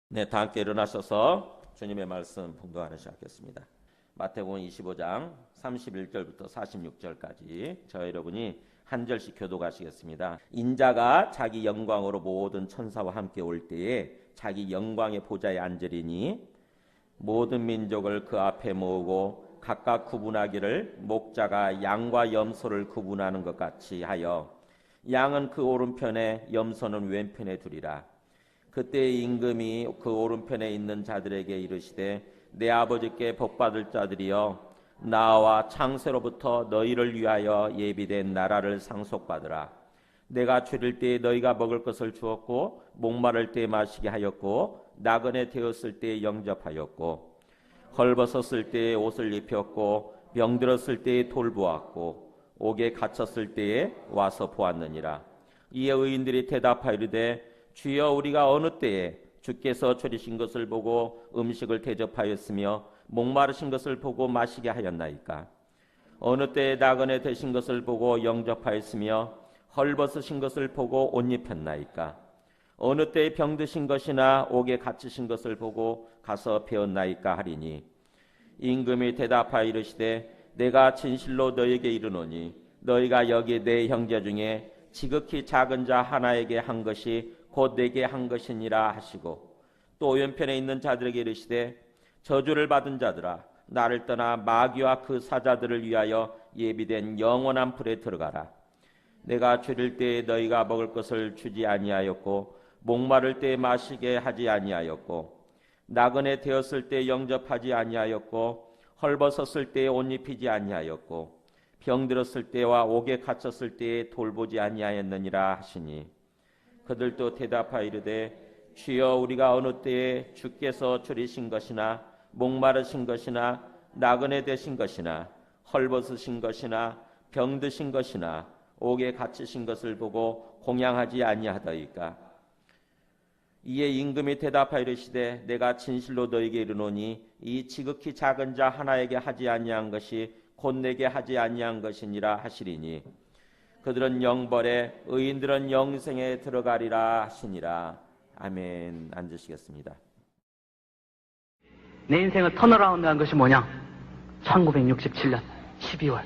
네, 다 함께 일어나셔서 주님의 말씀 봉독하는 시작하겠습니다. 마태복음 25장 31절부터 46절까지 저희 여러분이 한 절씩 교독하시겠습니다. 인자가 자기 영광으로 모든 천사와 함께 올 때에 자기 영광의 보좌에 앉으리니 모든 민족을 그 앞에 모으고 각각 구분하기를 목자가 양과 염소를 구분하는 것 같이 하여 양은 그 오른편에 염소는 왼편에 두리라. 그때 임금이 그 오른편에 있는 자들에게 이르시되 내 아버지께 복받을 자들이여 나와 창세로부터 너희를 위하여 예비된 나라를 상속받으라. 내가 줄일 때에 너희가 먹을 것을 주었고 목마를 때에 마시게 하였고 나그네 되었을 때에 영접하였고 헐벗었을 때에 옷을 입혔고 병들었을 때에 돌보았고 옥에 갇혔을 때에 와서 보았느니라. 이에 의인들이 대답하이르되 주여 우리가 어느 때에 주께서 줄이신 것을 보고 음식을 대접하였으며 목마르신 것을 보고 마시게 하였나이까? 어느 때에 나그네 되신 것을 보고 영접하였으며 헐벗으신 것을 보고 옷 입혔나이까? 어느 때에 병드신 것이나 옥에 갇히신 것을 보고 가서 배웠나이까 하리니 임금이 대답하여 이르시되 내가 진실로 너희에게 이르노니 너희가 여기 내 형제 중에 지극히 작은 자 하나에게 한 것이 곧 내게 한 것이니라 하시고 또 왼편에 있는 자들에게 이르시되 저주를 받은 자들아 나를 떠나 마귀와 그 사자들을 위하여 예비된 영원한 불에 들어가라. 내가 줄일 때에 너희가 먹을 것을 주지 아니하였고 목마를 때에 마시게 하지 아니하였고 나그네 되었을 때 영접하지 아니하였고 헐벗었을 때에 옷 입히지 아니하였고 병들었을 때와 옥에 갇혔을 때에 돌보지 아니하였느니라 하시니 그들도 대답하여 이르되 주여 우리가 어느 때에 주께서 줄이신 것이나 목마르신 것이나 나그네 되신 것이나 헐벗으신 것이나 병드신 것이나 옥에 갇히신 것을 보고 공양하지 아니하더이까? 이에 임금이 대답하여 이르시되 내가 진실로 너희에게 이르노니 이 지극히 작은 자 하나에게 하지 아니한 것이 곧 내게 하지 아니한 것이니라 하시리니 그들은 영벌에 의인들은 영생에 들어가리라 하시니라. 아멘. 앉으시겠습니다. 내 인생을 턴어라운드한 것이 뭐냐? 1967년 12월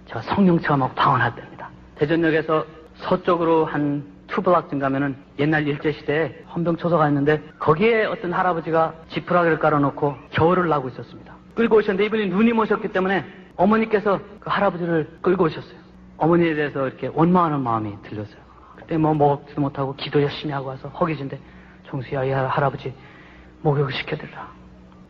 제가 성령 체험하고 방언할 때입니다. 대전역에서 서쪽으로 한 2블럭쯤 가면은 옛날 일제시대에 헌병초소가 있는데 거기에 어떤 할아버지가 지푸라기를 깔아놓고 겨울을 나고 있었습니다. 끌고 오셨는데 이분이 눈이 모셨기 때문에 어머니께서 그 할아버지를 끌고 오셨어요. 어머니에 대해서 이렇게 원망하는 마음이 들렸어요. 그때 뭐 먹지도 못하고 기도 열심히 하고 와서 허기진데 종수야 이 할아버지 목욕을 시켜드리라.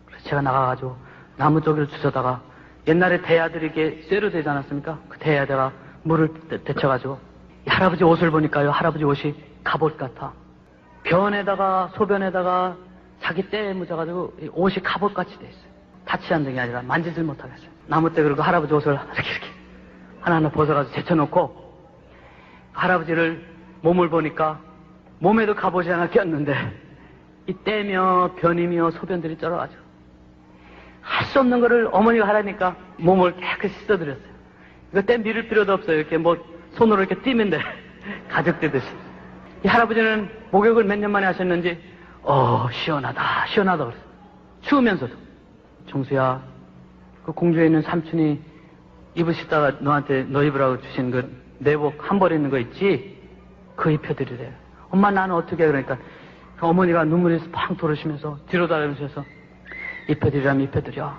그래서 제가 나가가지고 나무 쪼기를 주워다가 옛날에 대야들이 이렇게 쇠로 되지 않았습니까? 그 대야에다가 물을 데쳐가지고 이 할아버지 옷을 보니까요 할아버지 옷이 갑옷 같아. 변에다가 소변에다가 자기 때에 묻어가지고 옷이 갑옷같이 돼 있어요. 다치 않는 게 아니라 만지질 못하겠어요. 나무 때 그리고 할아버지 옷을 이렇게 하나하나 벗어가지고 제쳐놓고 할아버지를 몸을 보니까 몸에도 갑옷이 하나 꼈는데 이 때며 변이며 소변들이 쩔어가지고 할 수 없는 거를 어머니가 하라니까 몸을 깨끗이 씻어드렸어요. 이거 때 밀을 필요도 없어요. 이렇게 뭐 손으로 이렇게 띄면 돼. 가죽 떼듯이. 이 할아버지는 목욕을 몇 년 만에 하셨는지 시원하다 시원하다 그랬어요. 추우면서도. 종수야 그 공주에 있는 삼촌이 입으시다가 너한테 너 입으라고 주신 그 내복 한 벌 있는 거 있지? 그거 입혀드리래요. 엄마 나는 어떻게 해? 그러니까 그 어머니가 눈물이 팡 돌으시면서 뒤로 달아주셔서 입혀드리라면 입혀드려.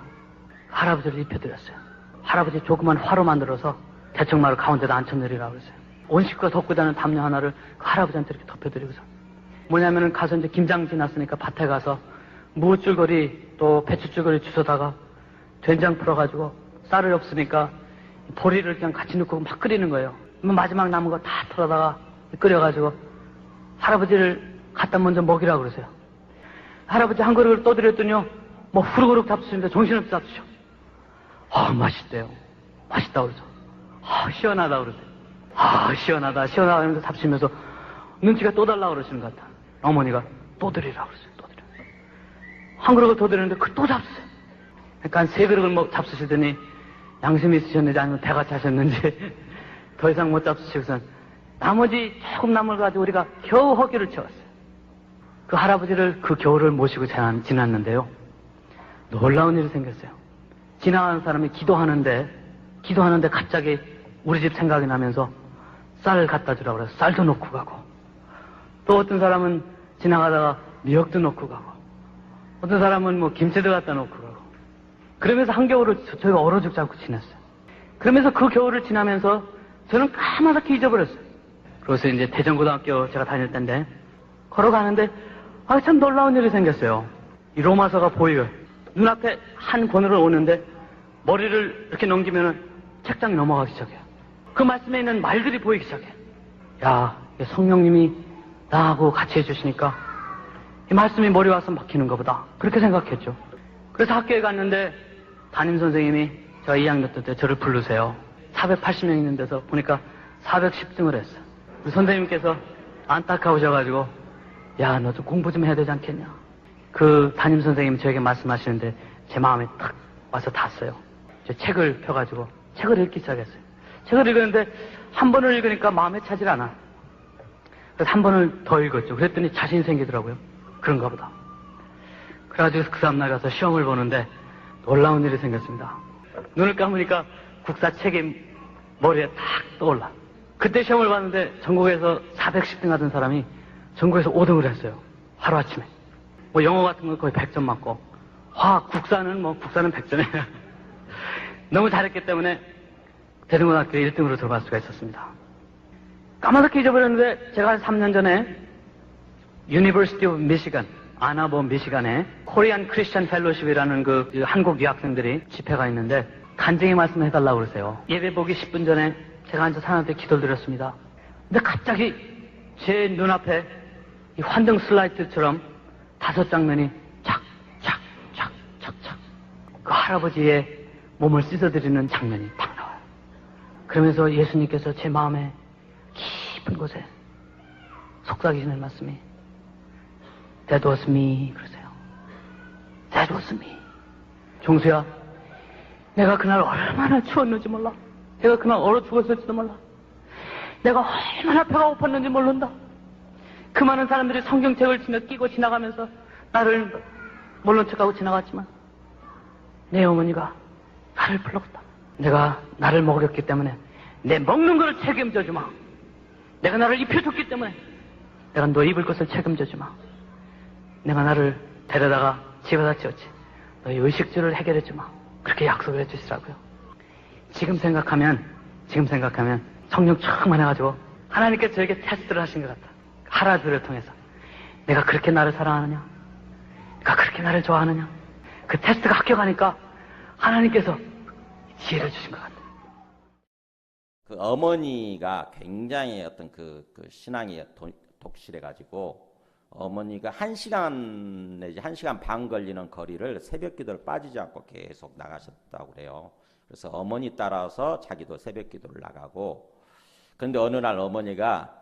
할아버지를 입혀드렸어요. 할아버지 조그만 화로 만들어서 대청마루 가운데다 앉혀내리라고 그랬어요. 온 식구가 덮고 다니는 담요 하나를 그 할아버지한테 이렇게 덮여드리고서 뭐냐면은 가서 이제 김장 지났으니까 밭에 가서 무줄거리 또 배추줄거리 주워다가 된장 풀어가지고 쌀을 없으니까 보리를 그냥 같이 넣고 막 끓이는 거예요. 마지막 남은 거 다 털어다가 끓여가지고 할아버지를 갖다 먼저 먹이라고 그러세요. 할아버지 한 그릇을 떠드렸더니요 뭐 후루룩 잡수시는데 정신없이 잡수셔. 맛있대요. 맛있다 그러죠. 시원하다 그러세요. 시원하다 하면서 잡수면서 눈치가 또 달라고 그러시는 것 같아. 어머니가 또 드리라고 그러세요. 또 드려. 한 그릇을 더 드렸는데 또 잡수세요. 그러니까 한 3그릇을 잡수시더니 양심이 있으셨는지 아니면 대가 차셨는지 더 이상 못 잡수시고선 나머지 조금 남을 가지고 우리가 겨우 허기를 채웠어요. 그 할아버지를 그 겨울을 모시고 지났는데요. 놀라운 일이 생겼어요. 지나가는 사람이 기도하는데 갑자기 우리 집 생각이 나면서 쌀 갖다 주라고 그래서 쌀도 놓고 가고, 또 어떤 사람은 지나가다가 미역도 놓고 가고, 어떤 사람은 뭐 김치도 갖다 놓고 가고, 그러면서 한겨울을 저희가 얼어 죽지 않고 지냈어요. 그러면서 그 겨울을 지나면서 저는 까맣게 잊어버렸어요. 그래서 이제 대전고등학교 제가 다닐 때인데 걸어가는데 참 놀라운 일이 생겼어요. 이 로마서가 보여요. 눈앞에 한 권으로 오는데 머리를 이렇게 넘기면은 책장이 넘어가기 시작해요. 그 말씀에 있는 말들이 보이기 시작해요. 야, 성령님이 나하고 같이 해주시니까 이 말씀이 머리 와서 막히는 것보다, 그렇게 생각했죠. 그래서 학교에 갔는데 담임선생님이 제가 2학년 때 저를 부르세요. 480명 있는 데서 보니까 410등을 했어요. 우리 선생님께서 안타까우셔가지고, 야, 너 좀 공부 좀 해야 되지 않겠냐. 그 담임선생님이 저에게 말씀하시는데 제 마음에 탁 와서 닿았어요. 저 책을 펴가지고 책을 읽기 시작했어요. 책을 읽었는데 한 번을 읽으니까 마음에 차질 않아. 그래서 한 번을 더 읽었죠. 그랬더니 자신이 생기더라고요. 그런가 보다. 그래가지고 그 다음날 가서 시험을 보는데 놀라운 일이 생겼습니다. 눈을 감으니까 국사 책이 머리에 딱 떠올라. 그때 시험을 봤는데 전국에서 410등 하던 사람이 전국에서 5등을 했어요. 하루아침에. 뭐 영어 같은 건 거의 100점 맞고, 화학, 국사는 100점이에요. 너무 잘했기 때문에 대전고등학교 1등으로 들어갈 수가 있었습니다. 까맣게 잊어버렸는데 제가 한 3년 전에 University of Michigan, 아나본 미시간에 코리안 크리스천 펠로십이라는 그 한국 유학생들이 집회가 있는데 간증의 말씀을 해달라고 그러세요. 예배 보기 10분 전에 제가 앉아서 하나님께 기도를 드렸습니다. 근데 갑자기 제 눈앞에 이 환등 슬라이드처럼 5장면이 착착착착착 그 할아버지의 몸을 씻어드리는 장면이 딱 나와요. 그러면서 예수님께서 제 마음에 깊은 곳에 속삭이시는 말씀이 That was me 그러세요. That was me. 종수야, 내가 그날 얼마나 추웠는지 몰라. 내가 그날 얼어 죽었을지도 몰라. 내가 얼마나 배가 고팠는지 모른다. 그 많은 사람들이 성경책을 끼고 지나가면서 나를 모른 척하고 지나갔지만 내 어머니가 나를 불렀다. 내가 나를 먹으렸기 때문에 내 먹는 것을 책임져 주마. 내가 나를 입혀줬기 때문에 내가 너 입을 것을 책임져 주마. 내가 나를 데려다가 집에다 지었지. 너의 의식주를 해결해 주마. 그렇게 약속을 해주시더라고요. 지금 생각하면 성령 충만해가지고 하나님께서 저에게 테스트를 하신 것 같아. 할아버지를 통해서 내가 그렇게 나를 사랑하느냐, 내가 그렇게 나를 좋아하느냐. 그 테스트가 합격하니까 하나님께서 지혜를 주신 것 같아. 그 어머니가 굉장히 어떤 그 신앙이 독실해가지고 어머니가 1시간 내지 1시간 반 걸리는 거리를 새벽 기도를 빠지지 않고 계속 나가셨다고 그래요. 그래서 어머니 따라서 자기도 새벽 기도를 나가고, 그런데 어느 날 어머니가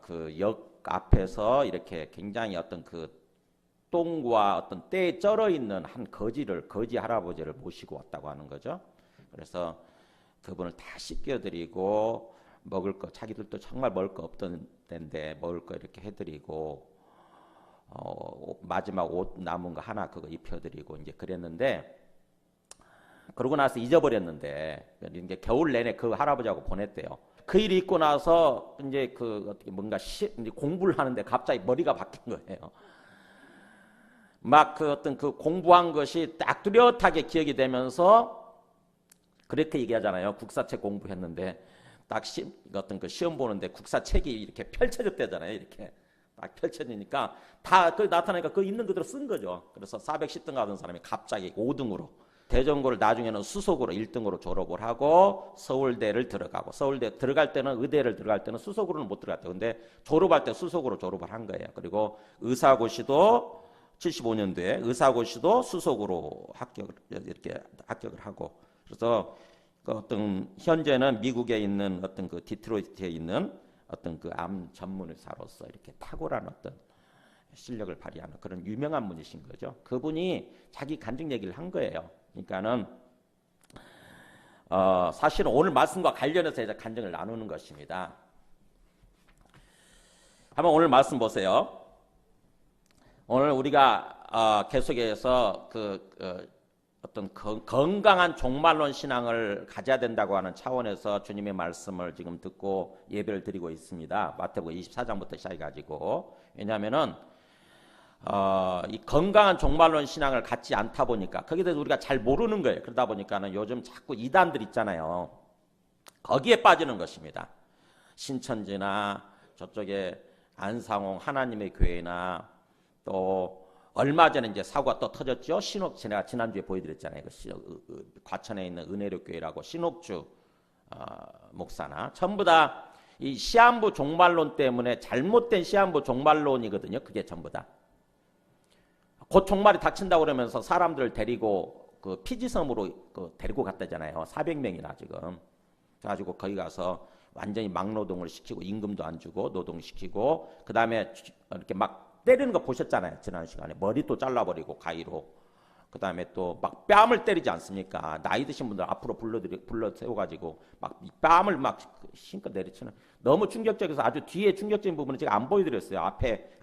그 역 앞에서 이렇게 굉장히 어떤 그 똥과 어떤 때에 쩔어 있는 한 거지 할아버지를 모시고 왔다고 하는 거죠. 그래서 그분을 다 씻겨드리고 먹을 거, 자기들도 정말 먹을 거 없던 때인데 먹을 거 이렇게 해드리고 마지막 옷 남은 거 하나 그거 입혀드리고 이제 그랬는데, 그러고 나서 잊어버렸는데 이제 겨울 내내 그 할아버지하고 보냈대요. 그 일이 있고 나서 이제 그 어떻게 뭔가 이제 공부를 하는데 갑자기 머리가 바뀐 거예요. 막 그 어떤 그 공부한 것이 딱 뚜렷하게 기억이 되면서 그렇게 얘기하잖아요. 국사책 공부했는데 딱 어떤 그 시험 보는데 국사책이 이렇게 펼쳐졌대잖아요. 이렇게 딱 펼쳐지니까 다 그 나타나니까 그 있는 그대로 쓴 거죠. 그래서 410등 하던 사람이 갑자기 5등으로, 대전고를 나중에는 수석으로 1등으로 졸업을 하고 서울대를 들어가고, 서울대 들어갈 때는, 의대를 들어갈 때는 수석으로는 못 들어갔대요. 근데 졸업할 때 수석으로 졸업을 한 거예요. 그리고 의사고시도 75년도에 의사고시도 수석으로 이렇게 합격을 하고, 그래서 그 어떤 현재는 미국에 있는 어떤 그 디트로이트에 있는 어떤 그 암 전문 의사로서 이렇게 탁월한 어떤 실력을 발휘하는 그런 유명한 분이신 거죠. 그분이 자기 간증 얘기를 한 거예요. 그러니까는 사실은 오늘 말씀과 관련해서 이제 간증을 나누는 것입니다. 한번 오늘 말씀 보세요. 우리가 계속해서 어떤 건강한 종말론 신앙을 가져야 된다고 하는 차원에서 주님의 말씀을 지금 듣고 예배를 드리고 있습니다. 마태복음 24장부터 시작해가지고. 왜냐하면은 이 건강한 종말론 신앙을 갖지 않다 보니까 거기에 대해서 우리가 잘 모르는 거예요. 그러다 보니까는 요즘 자꾸 이단들 있잖아요. 거기에 빠지는 것입니다. 신천지나 저쪽에 안상홍 하나님의 교회나 또 얼마 전에 이제 사고가 또 터졌죠. 신옥주, 제가 지난주에 보여드렸잖아요. 과천에 있는 은혜로 교회라고 신옥주 목사나 전부 다 이 시한부 종말론 때문에 잘못된 시한부 종말론이거든요. 그게 전부 다. 곧 종말이 닥친다고 그러면서 사람들을 데리고 그 피지섬으로 데리고 갔다잖아요. 400명이나 지금. 그래가지고 거기 가서 완전히 막노동을 시키고 임금도 안 주고 노동시키고 그 다음에 이렇게 막 때리는 거 보셨잖아요. 지난 시간에 머리도 잘라버리고 가위로. 그 다음에 또 막 뺨을 때리지 않습니까? 나이 드신 분들 앞으로 불러 세워가지고 막 뺨을 막 힘껏 내리치는 너무 충격적이어서 아주 뒤에 충격적인 부분은 제가 안 보여드렸어요.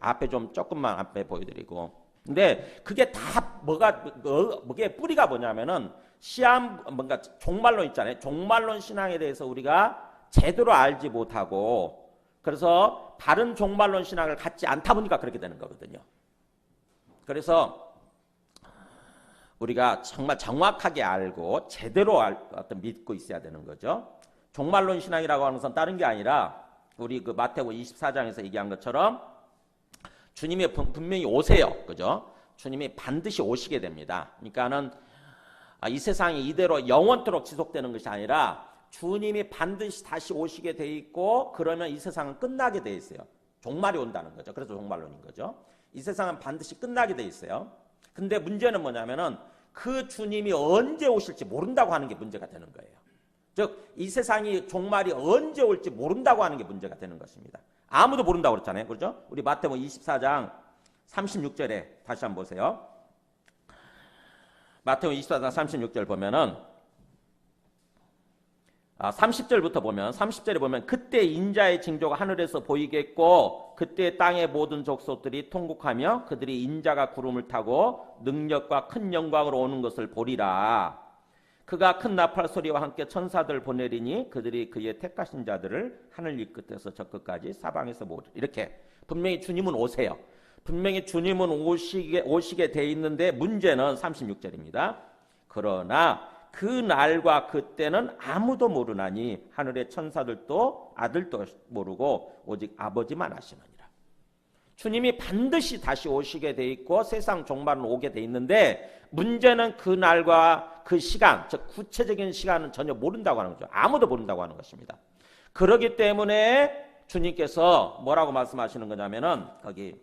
앞에 좀 조금만 앞에 보여드리고. 근데 그게 다 뭐게 뿌리가 뭐냐면은 뭔가 종말론 있잖아요. 종말론 신앙에 대해서 우리가 제대로 알지 못하고 그래서 바른 종말론 신앙을 갖지 않다 보니까 그렇게 되는 거거든요. 그래서 우리가 정말 정확하게 알고 제대로 믿고 있어야 되는 거죠. 종말론 신앙이라고 하는 것은 다른 게 아니라 우리 그 마태복음 24장에서 얘기한 것처럼 주님이 분명히 오세요. 그죠? 주님이 반드시 오시게 됩니다. 그러니까는 이 세상이 이대로 영원토록 지속되는 것이 아니라 주님이 반드시 다시 오시게 돼 있고 그러면 이 세상은 끝나게 돼 있어요. 종말이 온다는 거죠. 그래서 종말론인 거죠. 이 세상은 반드시 끝나게 돼 있어요. 근데 문제는 뭐냐면은 그 주님이 언제 오실지 모른다고 하는 게 문제가 되는 거예요. 즉 이 세상이 종말이 언제 올지 모른다고 하는 게 문제가 되는 것입니다. 아무도 모른다고 그랬잖아요. 그렇죠? 우리 마태복음 24장 36절에 다시 한번 보세요. 마태복음 24장 36절 보면은 30절부터 보면 30절에 보면 그때 인자의 징조가 하늘에서 보이겠고 그때 땅의 모든 족속들이 통곡하며 그들이 인자가 구름을 타고 능력과 큰 영광으로 오는 것을 보리라. 그가 큰 나팔 소리와 함께 천사들 보내리니 그들이 그의 택하신 자들을 하늘 이 끝에서 저 끝까지 사방에서 모으리라. 이렇게 분명히 주님은 오세요. 분명히 주님은 오시게 돼 있는데 문제는 36절입니다. 그러나 그 날과 그때는 아무도 모르나니 하늘의 천사들도 아들도 모르고 오직 아버지만 아시느니라. 주님이 반드시 다시 오시게 돼 있고 세상 종말은 오게 돼 있는데 문제는 그 날과 그 시간, 즉 구체적인 시간은 전혀 모른다고 하는 거죠. 아무도 모른다고 하는 것입니다. 그렇기 때문에 주님께서 뭐라고 말씀하시는 거냐면은 거기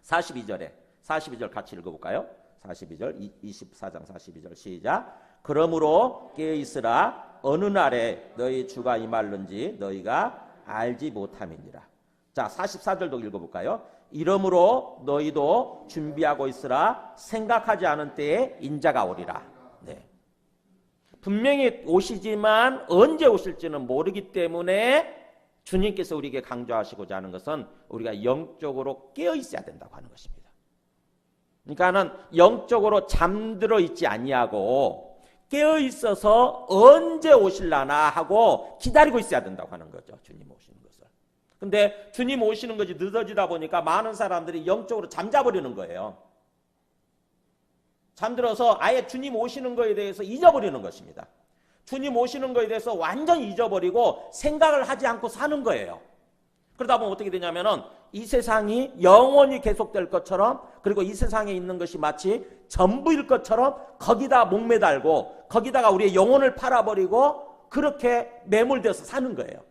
42절 같이 읽어볼까요? 42절 24장 42절 시작. 그러므로 깨어있으라. 어느 날에 너희 주가 임할는지 너희가 알지 못함이니라. 자 44절도 읽어볼까요? 이러므로 너희도 준비하고 있으라. 생각하지 않은 때에 인자가 오리라. 네. 분명히 오시지만 언제 오실지는 모르기 때문에 주님께서 우리에게 강조하시고자 하는 것은 우리가 영적으로 깨어 있어야 된다고 하는 것입니다. 그러니까는 영적으로 잠들어 있지 아니하고 깨어 있어서 언제 오실라나 하고 기다리고 있어야 된다고 하는 거죠. 주님 오시는 것을. 근데 주님 오시는 것이 늦어지다 보니까 많은 사람들이 영적으로 잠자버리는 거예요. 잠들어서 아예 주님 오시는 거에 대해서 잊어버리는 것입니다. 주님 오시는 거에 대해서 완전히 잊어버리고 생각을 하지 않고 사는 거예요. 그러다 보면 어떻게 되냐면은 이 세상이 영원히 계속될 것처럼 그리고 이 세상에 있는 것이 마치 전부일 것처럼 거기다 목매달고 거기다가 우리의 영혼을 팔아버리고 그렇게 매몰돼서 사는 거예요.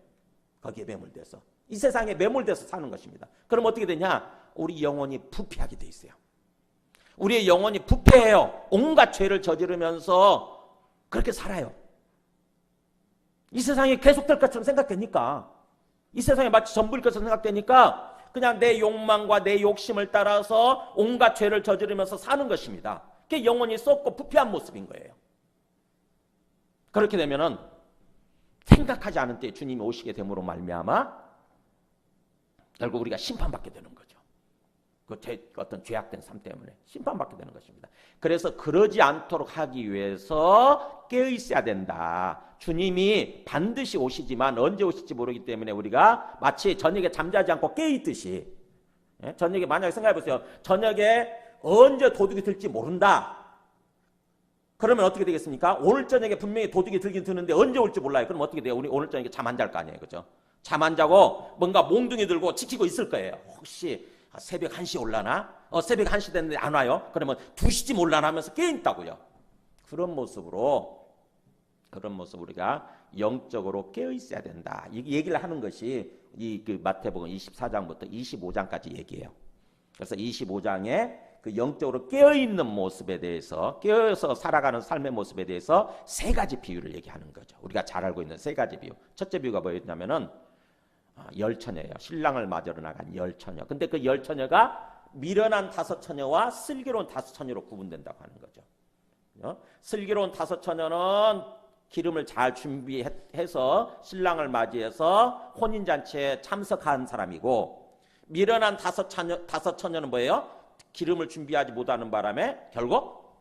거기에 매몰돼서. 이 세상에 매몰돼서 사는 것입니다. 그럼 어떻게 되냐? 우리 영혼이 부패하게 돼 있어요. 우리의 영혼이 부패해요. 온갖 죄를 저지르면서 그렇게 살아요. 이 세상이 계속될 것처럼 생각되니까 이 세상에 마치 전부일 것처럼 생각되니까 그냥 내 욕망과 내 욕심을 따라서 온갖 죄를 저지르면서 사는 것입니다. 그게 영혼이 썩고 부패한 모습인 거예요. 그렇게 되면은 생각하지 않은 때에 주님이 오시게 됨으로 말미암아 결국 우리가 심판받게 되는 거죠. 어떤 죄악된 삶 때문에 심판받게 되는 것입니다. 그래서 그러지 않도록 하기 위해서 깨어 있어야 된다. 주님이 반드시 오시지만 언제 오실지 모르기 때문에 우리가 마치 저녁에 잠자지 않고 깨어 있듯이, 저녁에 만약에 생각해 보세요. 저녁에 언제 도둑이 들지 모른다. 그러면 어떻게 되겠습니까? 오늘 저녁에 분명히 도둑이 들긴 드는데 언제 올지 몰라요. 그럼 어떻게 돼요? 우리 오늘 저녁에 잠 안 잘 거 아니에요. 그죠? 잠 안 자고 뭔가 몽둥이 들고 지키고 있을 거예요. 혹시 새벽 1시 올라나? 새벽 1시 됐는데 안 와요? 그러면 2시쯤 올라나 하면서 깨어있다고요. 그런 모습으로 우리가 영적으로 깨어있어야 된다. 이 얘기를 하는 것이 그 마태복음 24장부터 25장까지 얘기해요. 그래서 25장에 그 영적으로 깨어있는 모습에 대해서, 깨어서 살아가는 삶의 모습에 대해서 세 가지 비유를 얘기하는 거죠. 우리가 잘 알고 있는 세 가지 비유. 첫째 비유가 뭐였냐면은 열처녀예요. 신랑을 맞으러 나간 열처녀. 근데 그 열처녀가 미련한 5처녀와 슬기로운 5처녀로 구분된다고 하는 거죠. 슬기로운 5처녀는 기름을 잘 준비해서 신랑을 맞이해서 혼인잔치에 참석한 사람이고, 미련한 5처녀는 뭐예요? 기름을 준비하지 못하는 바람에 결국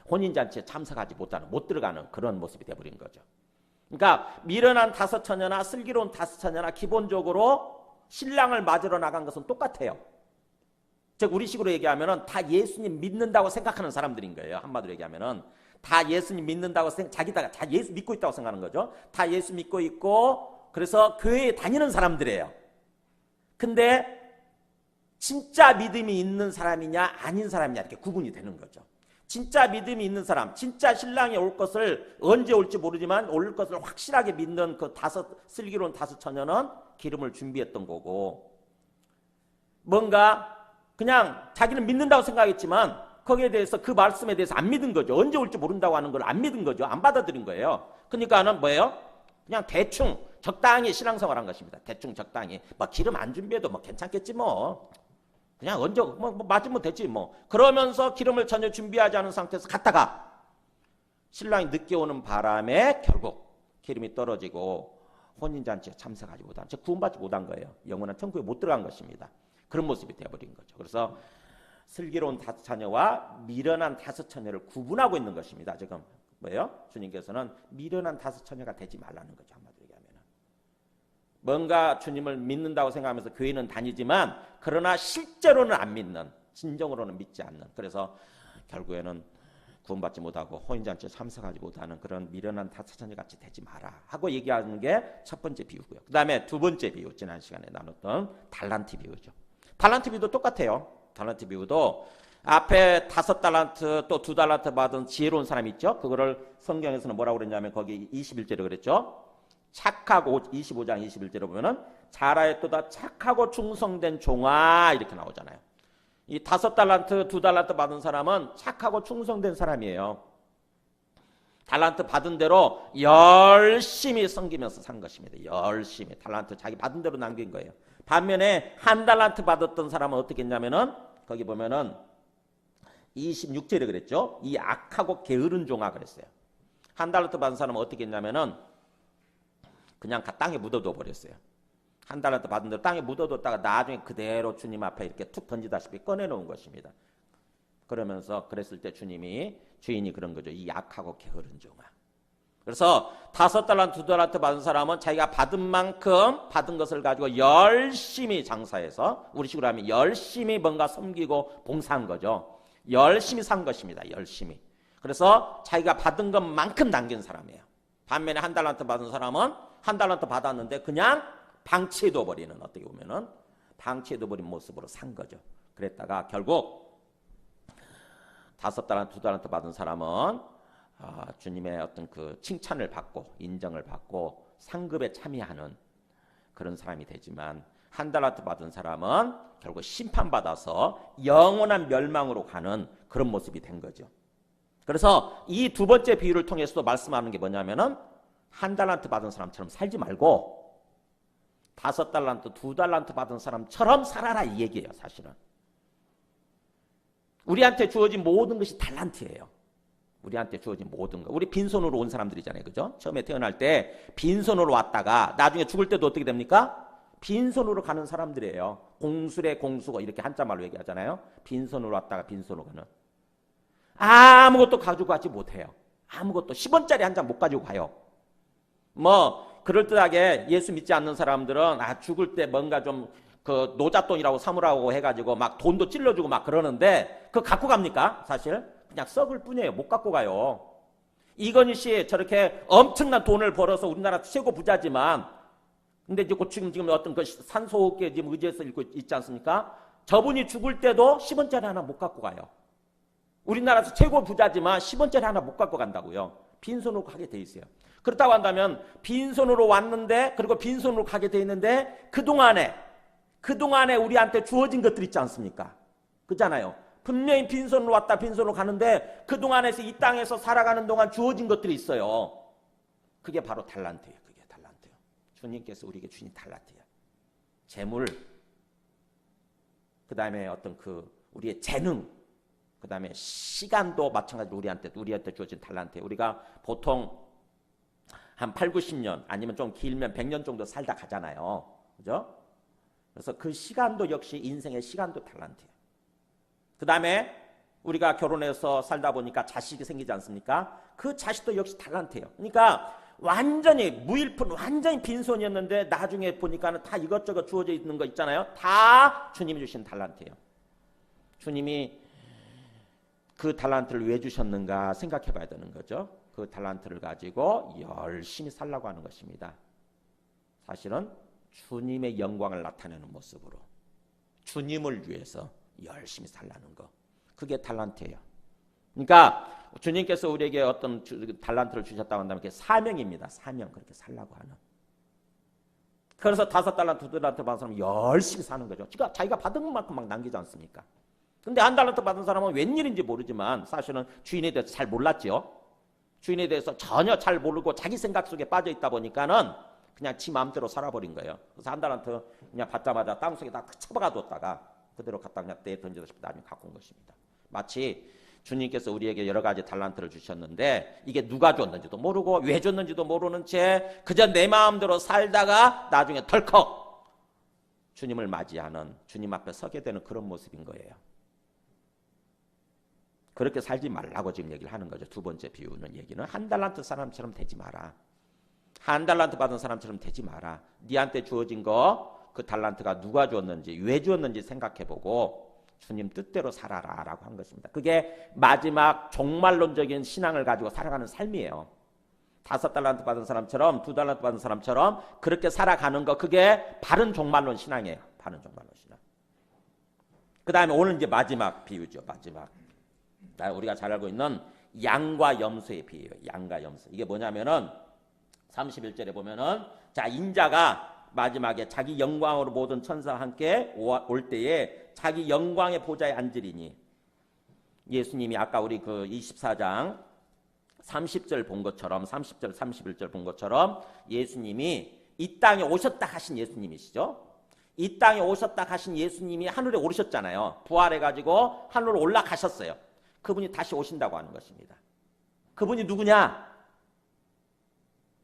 혼인잔치에 참석하지 못하는, 못 들어가는 그런 모습이 되어버린 거죠. 그러니까 미련한 5처녀나 슬기로운 5처녀나 기본적으로 신랑을 맞으러 나간 것은 똑같아요. 즉 우리식으로 얘기하면은 다 예수님 믿는다고 생각하는 사람들인 거예요. 한마디로 얘기하면은 다 예수님 믿는다고 자기가 다 예수 믿고 있다고 생각하는 거죠. 다 예수 믿고 있고 그래서 교회에 다니는 사람들이에요. 근데 진짜 믿음이 있는 사람이냐 아닌 사람이냐 이렇게 구분이 되는 거죠. 진짜 믿음이 있는 사람, 진짜 신랑이 올 것을 언제 올지 모르지만 올 것을 확실하게 믿는 그 슬기로운 5처녀는 기름을 준비했던 거고, 뭔가 그냥 자기는 믿는다고 생각했지만 거기에 대해서 그 말씀에 대해서 안 믿은 거죠. 언제 올지 모른다고 하는 걸 안 믿은 거죠. 안 받아들인 거예요. 그러니까는 뭐예요? 그냥 대충 적당히 신앙생활한 것입니다. 대충 적당히 뭐 기름 안 준비해도 뭐 괜찮겠지 뭐. 그냥 언제 뭐 맞으면 되지 뭐. 그러면서 기름을 전혀 준비하지 않은 상태에서 갔다가 신랑이 늦게 오는 바람에 결국 기름이 떨어지고 혼인잔치에 참석하지 못한, 즉 구원받지 못한 거예요. 영원한 천국에 못 들어간 것입니다. 그런 모습이 되어버린 거죠. 그래서 슬기로운 5처녀와 미련한 5처녀를 구분하고 있는 것입니다. 지금 뭐예요? 주님께서는 미련한 5처녀가 되지 말라는 거죠. 한마디로 얘기하면. 뭔가 주님을 믿는다고 생각하면서 교회는 다니지만 그러나 실제로는 안 믿는, 진정으로는 믿지 않는, 그래서 결국에는 구원받지 못하고 혼인잔치에 참석하지 못하는 그런 미련한 5처녀 같이 되지 마라 하고 얘기하는 게 첫 번째 비유고요. 그 다음에 두 번째 비유, 지난 시간에 나눴던 달란트 비유죠. 달란트 비유도 똑같아요. 달란트 비유도 앞에 5달란트 또 2달란트 받은 지혜로운 사람이 있죠. 그거를 성경에서는 뭐라고 그랬냐면 거기 21절에 그랬죠. 착하고, 25장 21절에 보면은 잘하였도다 착하고 충성된 종아 이렇게 나오잖아요. 이 5달란트 2달란트 받은 사람은 착하고 충성된 사람이에요. 달란트 받은 대로 열심히 섬기면서 산 것입니다. 열심히 달란트 자기 받은 대로 남긴 거예요. 반면에 1달란트 받았던 사람은 어떻게 했냐면은 거기 보면은 26절에 그랬죠. 이 악하고 게으른 종아 그랬어요. 1달란트 받은 사람은 어떻게 했냐면은 그냥 땅에 묻어둬 버렸어요. 1달란트 받은 대로 땅에 묻어뒀다가 나중에 그대로 주님 앞에 이렇게 툭 던지다시피 꺼내놓은 것입니다. 그러면서 그랬을 때 주인이 그런 거죠. 이 약하고 게으른 종아. 그래서 5달란트 2달란트 받은 사람은 자기가 받은 만큼 받은 것을 가지고 열심히 장사해서, 우리식으로 하면 열심히 뭔가 섬기고 봉사한 거죠. 열심히 산 것입니다. 열심히. 그래서 자기가 받은 것만큼 남긴 사람이에요. 반면에 1달란트 받은 사람은 1달란트 받았는데 그냥 방치해둬버리는, 어떻게 보면은 방치해둬버린 모습으로 산 거죠. 그랬다가 결국 5달란트 2달란트 받은 사람은 주님의 어떤 그 칭찬을 받고 인정을 받고 상급에 참여하는 그런 사람이 되지만, 1달란트 받은 사람은 결국 심판받아서 영원한 멸망으로 가는 그런 모습이 된 거죠. 그래서 이 두 번째 비유를 통해서도 말씀하는 게 뭐냐면은 1달란트 받은 사람처럼 살지 말고 5달란트 2달란트 받은 사람처럼 살아라 이 얘기예요. 사실은 우리한테 주어진 모든 것이 달란트예요. 우리한테 주어진 모든 것. 우리 빈손으로 온 사람들이잖아요. 그죠? 처음에 태어날 때 빈손으로 왔다가 나중에 죽을 때도 어떻게 됩니까? 빈손으로 가는 사람들이에요. 공술의 공수고 이렇게 한자말로 얘기하잖아요. 빈손으로 왔다가 빈손으로 가는. 아무것도 가지고 가지 못해요. 아무것도 10원짜리 한 장 못 가지고 가요. 뭐 그럴듯하게 예수 믿지 않는 사람들은 죽을 때 뭔가 좀 그 노잣돈이라고 삼으라고 해가지고 막 돈도 찔러주고 막 그러는데 그거 갖고 갑니까? 사실 그냥 썩을 뿐이에요. 못 갖고 가요. 이건희 씨 저렇게 엄청난 돈을 벌어서 우리나라 최고 부자지만 근데 이제 지금 어떤 그 산소호흡기에 지금 의지해서 읽고 있지 않습니까? 저분이 죽을 때도 10원짜리 하나 못 갖고 가요. 우리나라에서 최고 부자지만 10원짜리 하나 못 갖고 간다고요. 빈손으로 가게 돼 있어요. 그렇다고 한다면 빈손으로 왔는데 그리고 빈손으로 가게 돼 있는데 그동안에 우리한테 주어진 것들 있지 않습니까? 그렇잖아요. 분명히 빈손으로 왔다 빈손으로 가는데 그동안에서 이 땅에서 살아가는 동안 주어진 것들이 있어요. 그게 바로 달란트예요. 그게 달란트예요. 주님께서 우리에게 주신 달란트예요. 재물, 그 다음에 어떤 그 우리의 재능, 그 다음에 시간도 마찬가지로 우리한테 주어진 달란트예요. 우리가 보통 한 8, 90년 아니면 좀 길면 100년 정도 살다 가잖아요. 그죠? 그래서 그 시간도 역시 인생의 시간도 달란트예요. 그 다음에 우리가 결혼해서 살다 보니까 자식이 생기지 않습니까? 그 자식도 역시 달란트예요. 그러니까 완전히 무일푼, 완전히 빈손이었는데 나중에 보니까는 다 이것저것 주어져 있는 거 있잖아요. 다 주님이 주신 달란트예요. 주님이 그 달란트를 왜 주셨는가 생각해 봐야 되는 거죠. 그 달란트를 가지고 열심히 살라고 하는 것입니다. 사실은 주님의 영광을 나타내는 모습으로 주님을 위해서 열심히 살라는 거. 그게 달란트예요. 그러니까 주님께서 우리에게 어떤 달란트를 주셨다고 한다면 그게 사명입니다. 사명. 그렇게 살라고 하는. 그래서 5달란트, 2달란트 받은 사람은 열심히 사는 거죠. 그러니까 자기가 받은 만큼 막 남기지 않습니까? 근데 1달란트 받은 사람은 웬일인지 모르지만 사실은 주인에 대해서 잘 몰랐죠. 주인에 대해서 전혀 잘 모르고 자기 생각 속에 빠져 있다 보니까는 그냥 지 마음대로 살아버린 거예요. 그래서 1달란트 그냥 받자마자 땅속에 다 처박아뒀다가 그대로 갖다 그냥 떼 던져서 나중에 갖고 온 것입니다. 마치 주님께서 우리에게 여러 가지 달란트를 주셨는데 이게 누가 줬는지도 모르고 왜 줬는지도 모르는 채 그저 내 마음대로 살다가 나중에 덜컥 주님을 맞이하는 주님 앞에 서게 되는 그런 모습인 거예요. 그렇게 살지 말라고 지금 얘기를 하는 거죠. 두 번째 비유는 얘기는 1달란트 사람처럼 되지 마라. 1달란트 받은 사람처럼 되지 마라. 네한테 주어진 거 그 달란트가 누가 주었는지 왜 주었는지 생각해보고 주님 뜻대로 살아라 라고 한 것입니다. 그게 마지막 종말론적인 신앙을 가지고 살아가는 삶이에요. 5달란트 받은 사람처럼 2달란트 받은 사람처럼 그렇게 살아가는 거 그게 바른 종말론 신앙이에요. 바른 종말론 신앙. 그 다음에 오늘 이제 마지막 비유죠. 마지막. 우리가 잘 알고 있는 양과 염소의 비유예요. 양과 염소. 이게 뭐냐면은 31절에 보면은 자 인자가 마지막에 자기 영광으로 모든 천사와 함께 올 때에 자기 영광의 보좌에 앉으리니 예수님이 아까 우리 그 24장 30절 본 것처럼 30절 31절 본 것처럼 예수님이 이 땅에 오셨다 하신 예수님이시죠. 이 땅에 오셨다 하신 예수님이 하늘에 오르셨잖아요. 부활해가지고 하늘로 올라가셨어요. 그분이 다시 오신다고 하는 것입니다. 그분이 누구냐?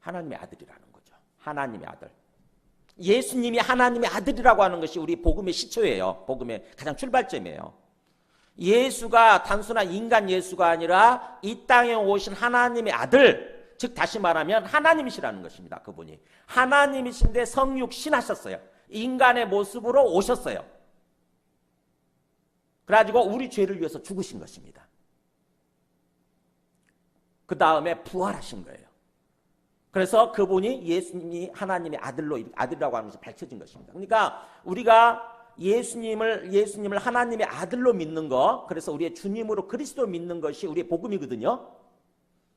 하나님의 아들이라는 거죠. 하나님의 아들. 예수님이 하나님의 아들이라고 하는 것이 우리 복음의 시초예요. 복음의 가장 출발점이에요. 예수가 단순한 인간 예수가 아니라 이 땅에 오신 하나님의 아들, 즉 다시 말하면 하나님이시라는 것입니다. 그분이 하나님이신데 성육신하셨어요. 인간의 모습으로 오셨어요. 그래가지고 우리 죄를 위해서 죽으신 것입니다. 그 다음에 부활하신 거예요. 그래서 그분이 예수님이 하나님의 아들이라고 하는 것이 밝혀진 것입니다. 그러니까 우리가 예수님을 하나님의 아들로 믿는 거, 그래서 우리의 주님으로 그리스도 믿는 것이 우리의 복음이거든요.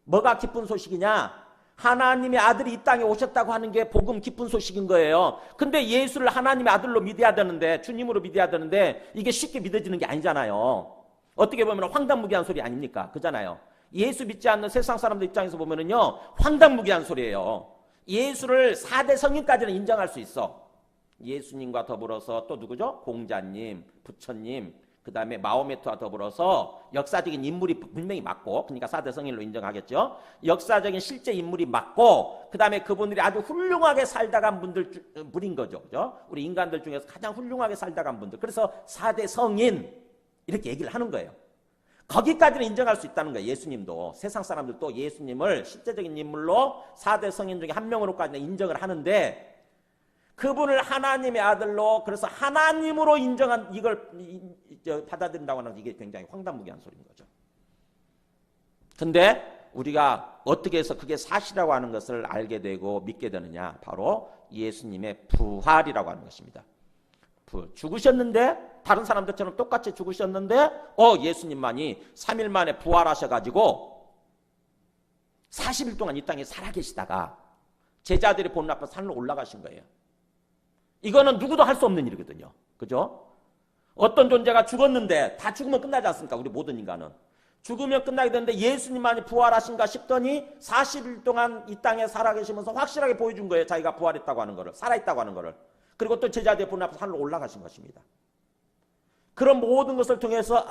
뭐가 기쁜 소식이냐? 하나님의 아들이 이 땅에 오셨다고 하는 게 복음 기쁜 소식인 거예요. 근데 예수를 하나님의 아들로 믿어야 되는데, 주님으로 믿어야 되는데 이게 쉽게 믿어지는 게 아니잖아요. 어떻게 보면 황당무계한 소리 아닙니까? 그잖아요. 예수 믿지 않는 세상 사람들 입장에서 보면은요, 황당무계한 소리예요. 예수를 4대 성인까지는 인정할 수 있어. 예수님과 더불어서 또 누구죠? 공자님, 부처님, 그 다음에 마호메트와 더불어서 역사적인 인물이 분명히 맞고, 그러니까 4대 성인으로 인정하겠죠. 역사적인 실제 인물이 맞고, 그 다음에 그분들이 아주 훌륭하게 살다간 분인 거죠. 그죠? 우리 인간들 중에서 가장 훌륭하게 살다간 분들. 그래서 4대 성인 이렇게 얘기를 하는 거예요. 거기까지는 인정할 수 있다는 거예요. 예수님도. 세상 사람들도 예수님을 실제적인 인물로 4대 성인 중에 한 명으로까지는 인정을 하는데, 그분을 하나님의 아들로, 그래서 하나님으로 인정한 이걸 받아들인다고 하는 이게 굉장히 황당무계한 소리인 거죠. 근데 우리가 어떻게 해서 그게 사실이라고 하는 것을 알게 되고 믿게 되느냐? 바로 예수님의 부활이라고 하는 것입니다. 죽으셨는데, 다른 사람들처럼 똑같이 죽으셨는데, 예수님만이 3일 만에 부활하셔가지고 40일 동안 이 땅에 살아계시다가 제자들이 보는 앞에 산으로 올라가신 거예요. 이거는 누구도 할 수 없는 일이거든요. 그죠? 어떤 존재가 죽었는데, 다 죽으면 끝나지 않습니까? 우리 모든 인간은. 죽으면 끝나게 되는데 예수님만이 부활하신가 싶더니 40일 동안 이 땅에 살아계시면서 확실하게 보여준 거예요. 자기가 부활했다고 하는 거를, 살아있다고 하는 거를. 그리고 또 제자들이 보는 앞에 산으로 올라가신 것입니다. 그런 모든 것을 통해서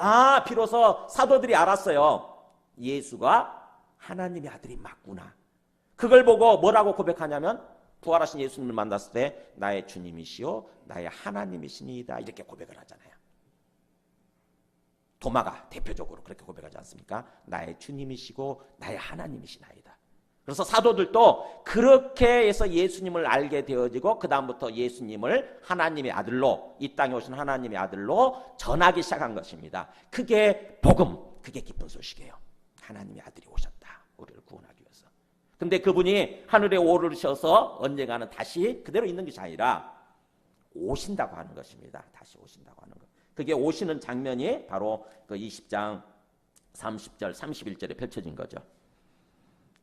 비로소 사도들이 알았어요. 예수가 하나님의 아들이 맞구나. 그걸 보고 뭐라고 고백하냐면, 부활하신 예수님을 만났을 때 나의 주님이시오 나의 하나님이시니이다, 이렇게 고백을 하잖아요. 도마가 대표적으로 그렇게 고백하지 않습니까? 나의 주님이시고 나의 하나님이시나이다. 그래서 사도들도 그렇게 해서 예수님을 알게 되어지고, 그 다음부터 예수님을 하나님의 아들로, 이 땅에 오신 하나님의 아들로 전하기 시작한 것입니다. 그게 복음, 그게 기쁜 소식이에요. 하나님의 아들이 오셨다, 우리를 구원하기 위해서. 근데 그분이 하늘에 오르셔서 언젠가는 다시 그대로 있는 것이 아니라 오신다고 하는 것입니다. 다시 오신다고 하는 것. 그게 오시는 장면이 바로 그 20장 30절 31절에 펼쳐진 거죠.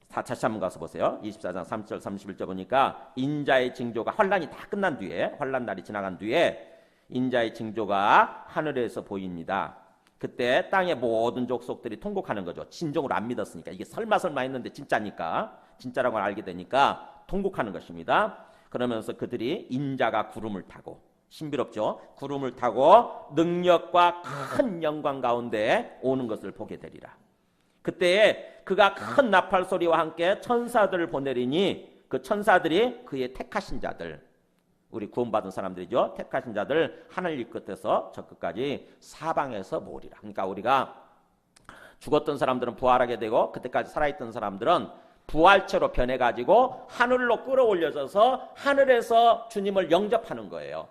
다시 한번 가서 보세요. 24장 30절 31절 보니까 인자의 징조가, 환란이 다 끝난 뒤에, 환란 날이 지나간 뒤에 인자의 징조가 하늘에서 보입니다. 그때 땅의 모든 족속들이 통곡하는 거죠. 진정으로 안 믿었으니까. 이게 설마 했는데 진짜니까, 진짜라고 알게 되니까 통곡하는 것입니다. 그러면서 그들이 인자가 구름을 타고, 신비롭죠? 구름을 타고 능력과 큰 영광 가운데 오는 것을 보게 되리라. 그때에 그가 큰 나팔 소리와 함께 천사들을 보내리니, 그 천사들이 그의 택하신 자들, 우리 구원받은 사람들이죠. 택하신 자들 하늘 이 끝에서 저 끝까지 사방에서 모으리라. 그러니까 우리가 죽었던 사람들은 부활하게 되고, 그때까지 살아있던 사람들은 부활체로 변해가지고 하늘로 끌어올려져서 하늘에서 주님을 영접하는 거예요.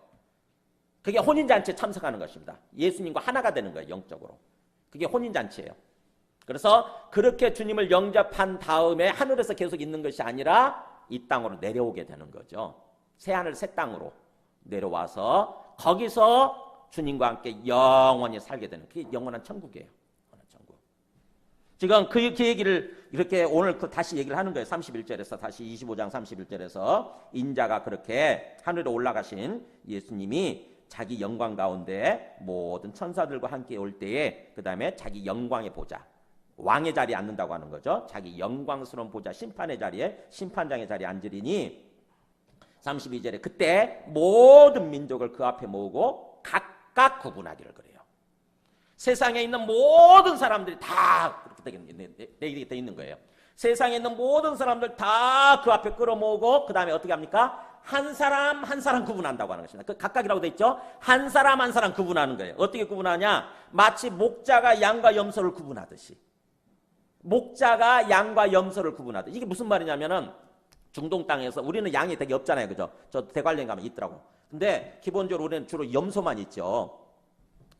그게 혼인잔치에 참석하는 것입니다. 예수님과 하나가 되는 거예요, 영적으로. 그게 혼인잔치예요. 그래서 그렇게 주님을 영접한 다음에 하늘에서 계속 있는 것이 아니라 이 땅으로 내려오게 되는 거죠. 새하늘 새 땅으로 내려와서 거기서 주님과 함께 영원히 살게 되는, 그게 영원한 천국이에요. 영원한 천국. 지금 그 얘기를 이렇게 오늘 다시 얘기를 하는 거예요. 31절에서 다시 25장 31절에서 인자가 그렇게 하늘에 올라가신 예수님이 자기 영광 가운데 모든 천사들과 함께 올 때에, 그 다음에 자기 영광의 보좌, 왕의 자리에 앉는다고 하는 거죠. 자기 영광스러운 보좌, 심판의 자리에, 심판장의 자리에 앉으리니, 32절에 그때 모든 민족을 그 앞에 모으고 각각 구분하기를 그래요. 세상에 있는 모든 사람들이 다 그렇게 돼 있는 거예요. 세상에 있는 모든 사람들 다 그 앞에 끌어모으고, 그 다음에 어떻게 합니까? 한 사람 한 사람 구분한다고 하는 것입니다. 그 각각이라고 돼 있죠. 한 사람 한 사람 구분하는 거예요. 어떻게 구분하냐? 마치 목자가 양과 염소를 구분하듯이. 목자가 양과 염소를 구분하듯이. 이게 무슨 말이냐면은, 중동 땅에서 우리는 양이 되게 없잖아요. 그죠? 저 대관령 가면 있더라고. 근데 기본적으로 우리는 주로 염소만 있죠.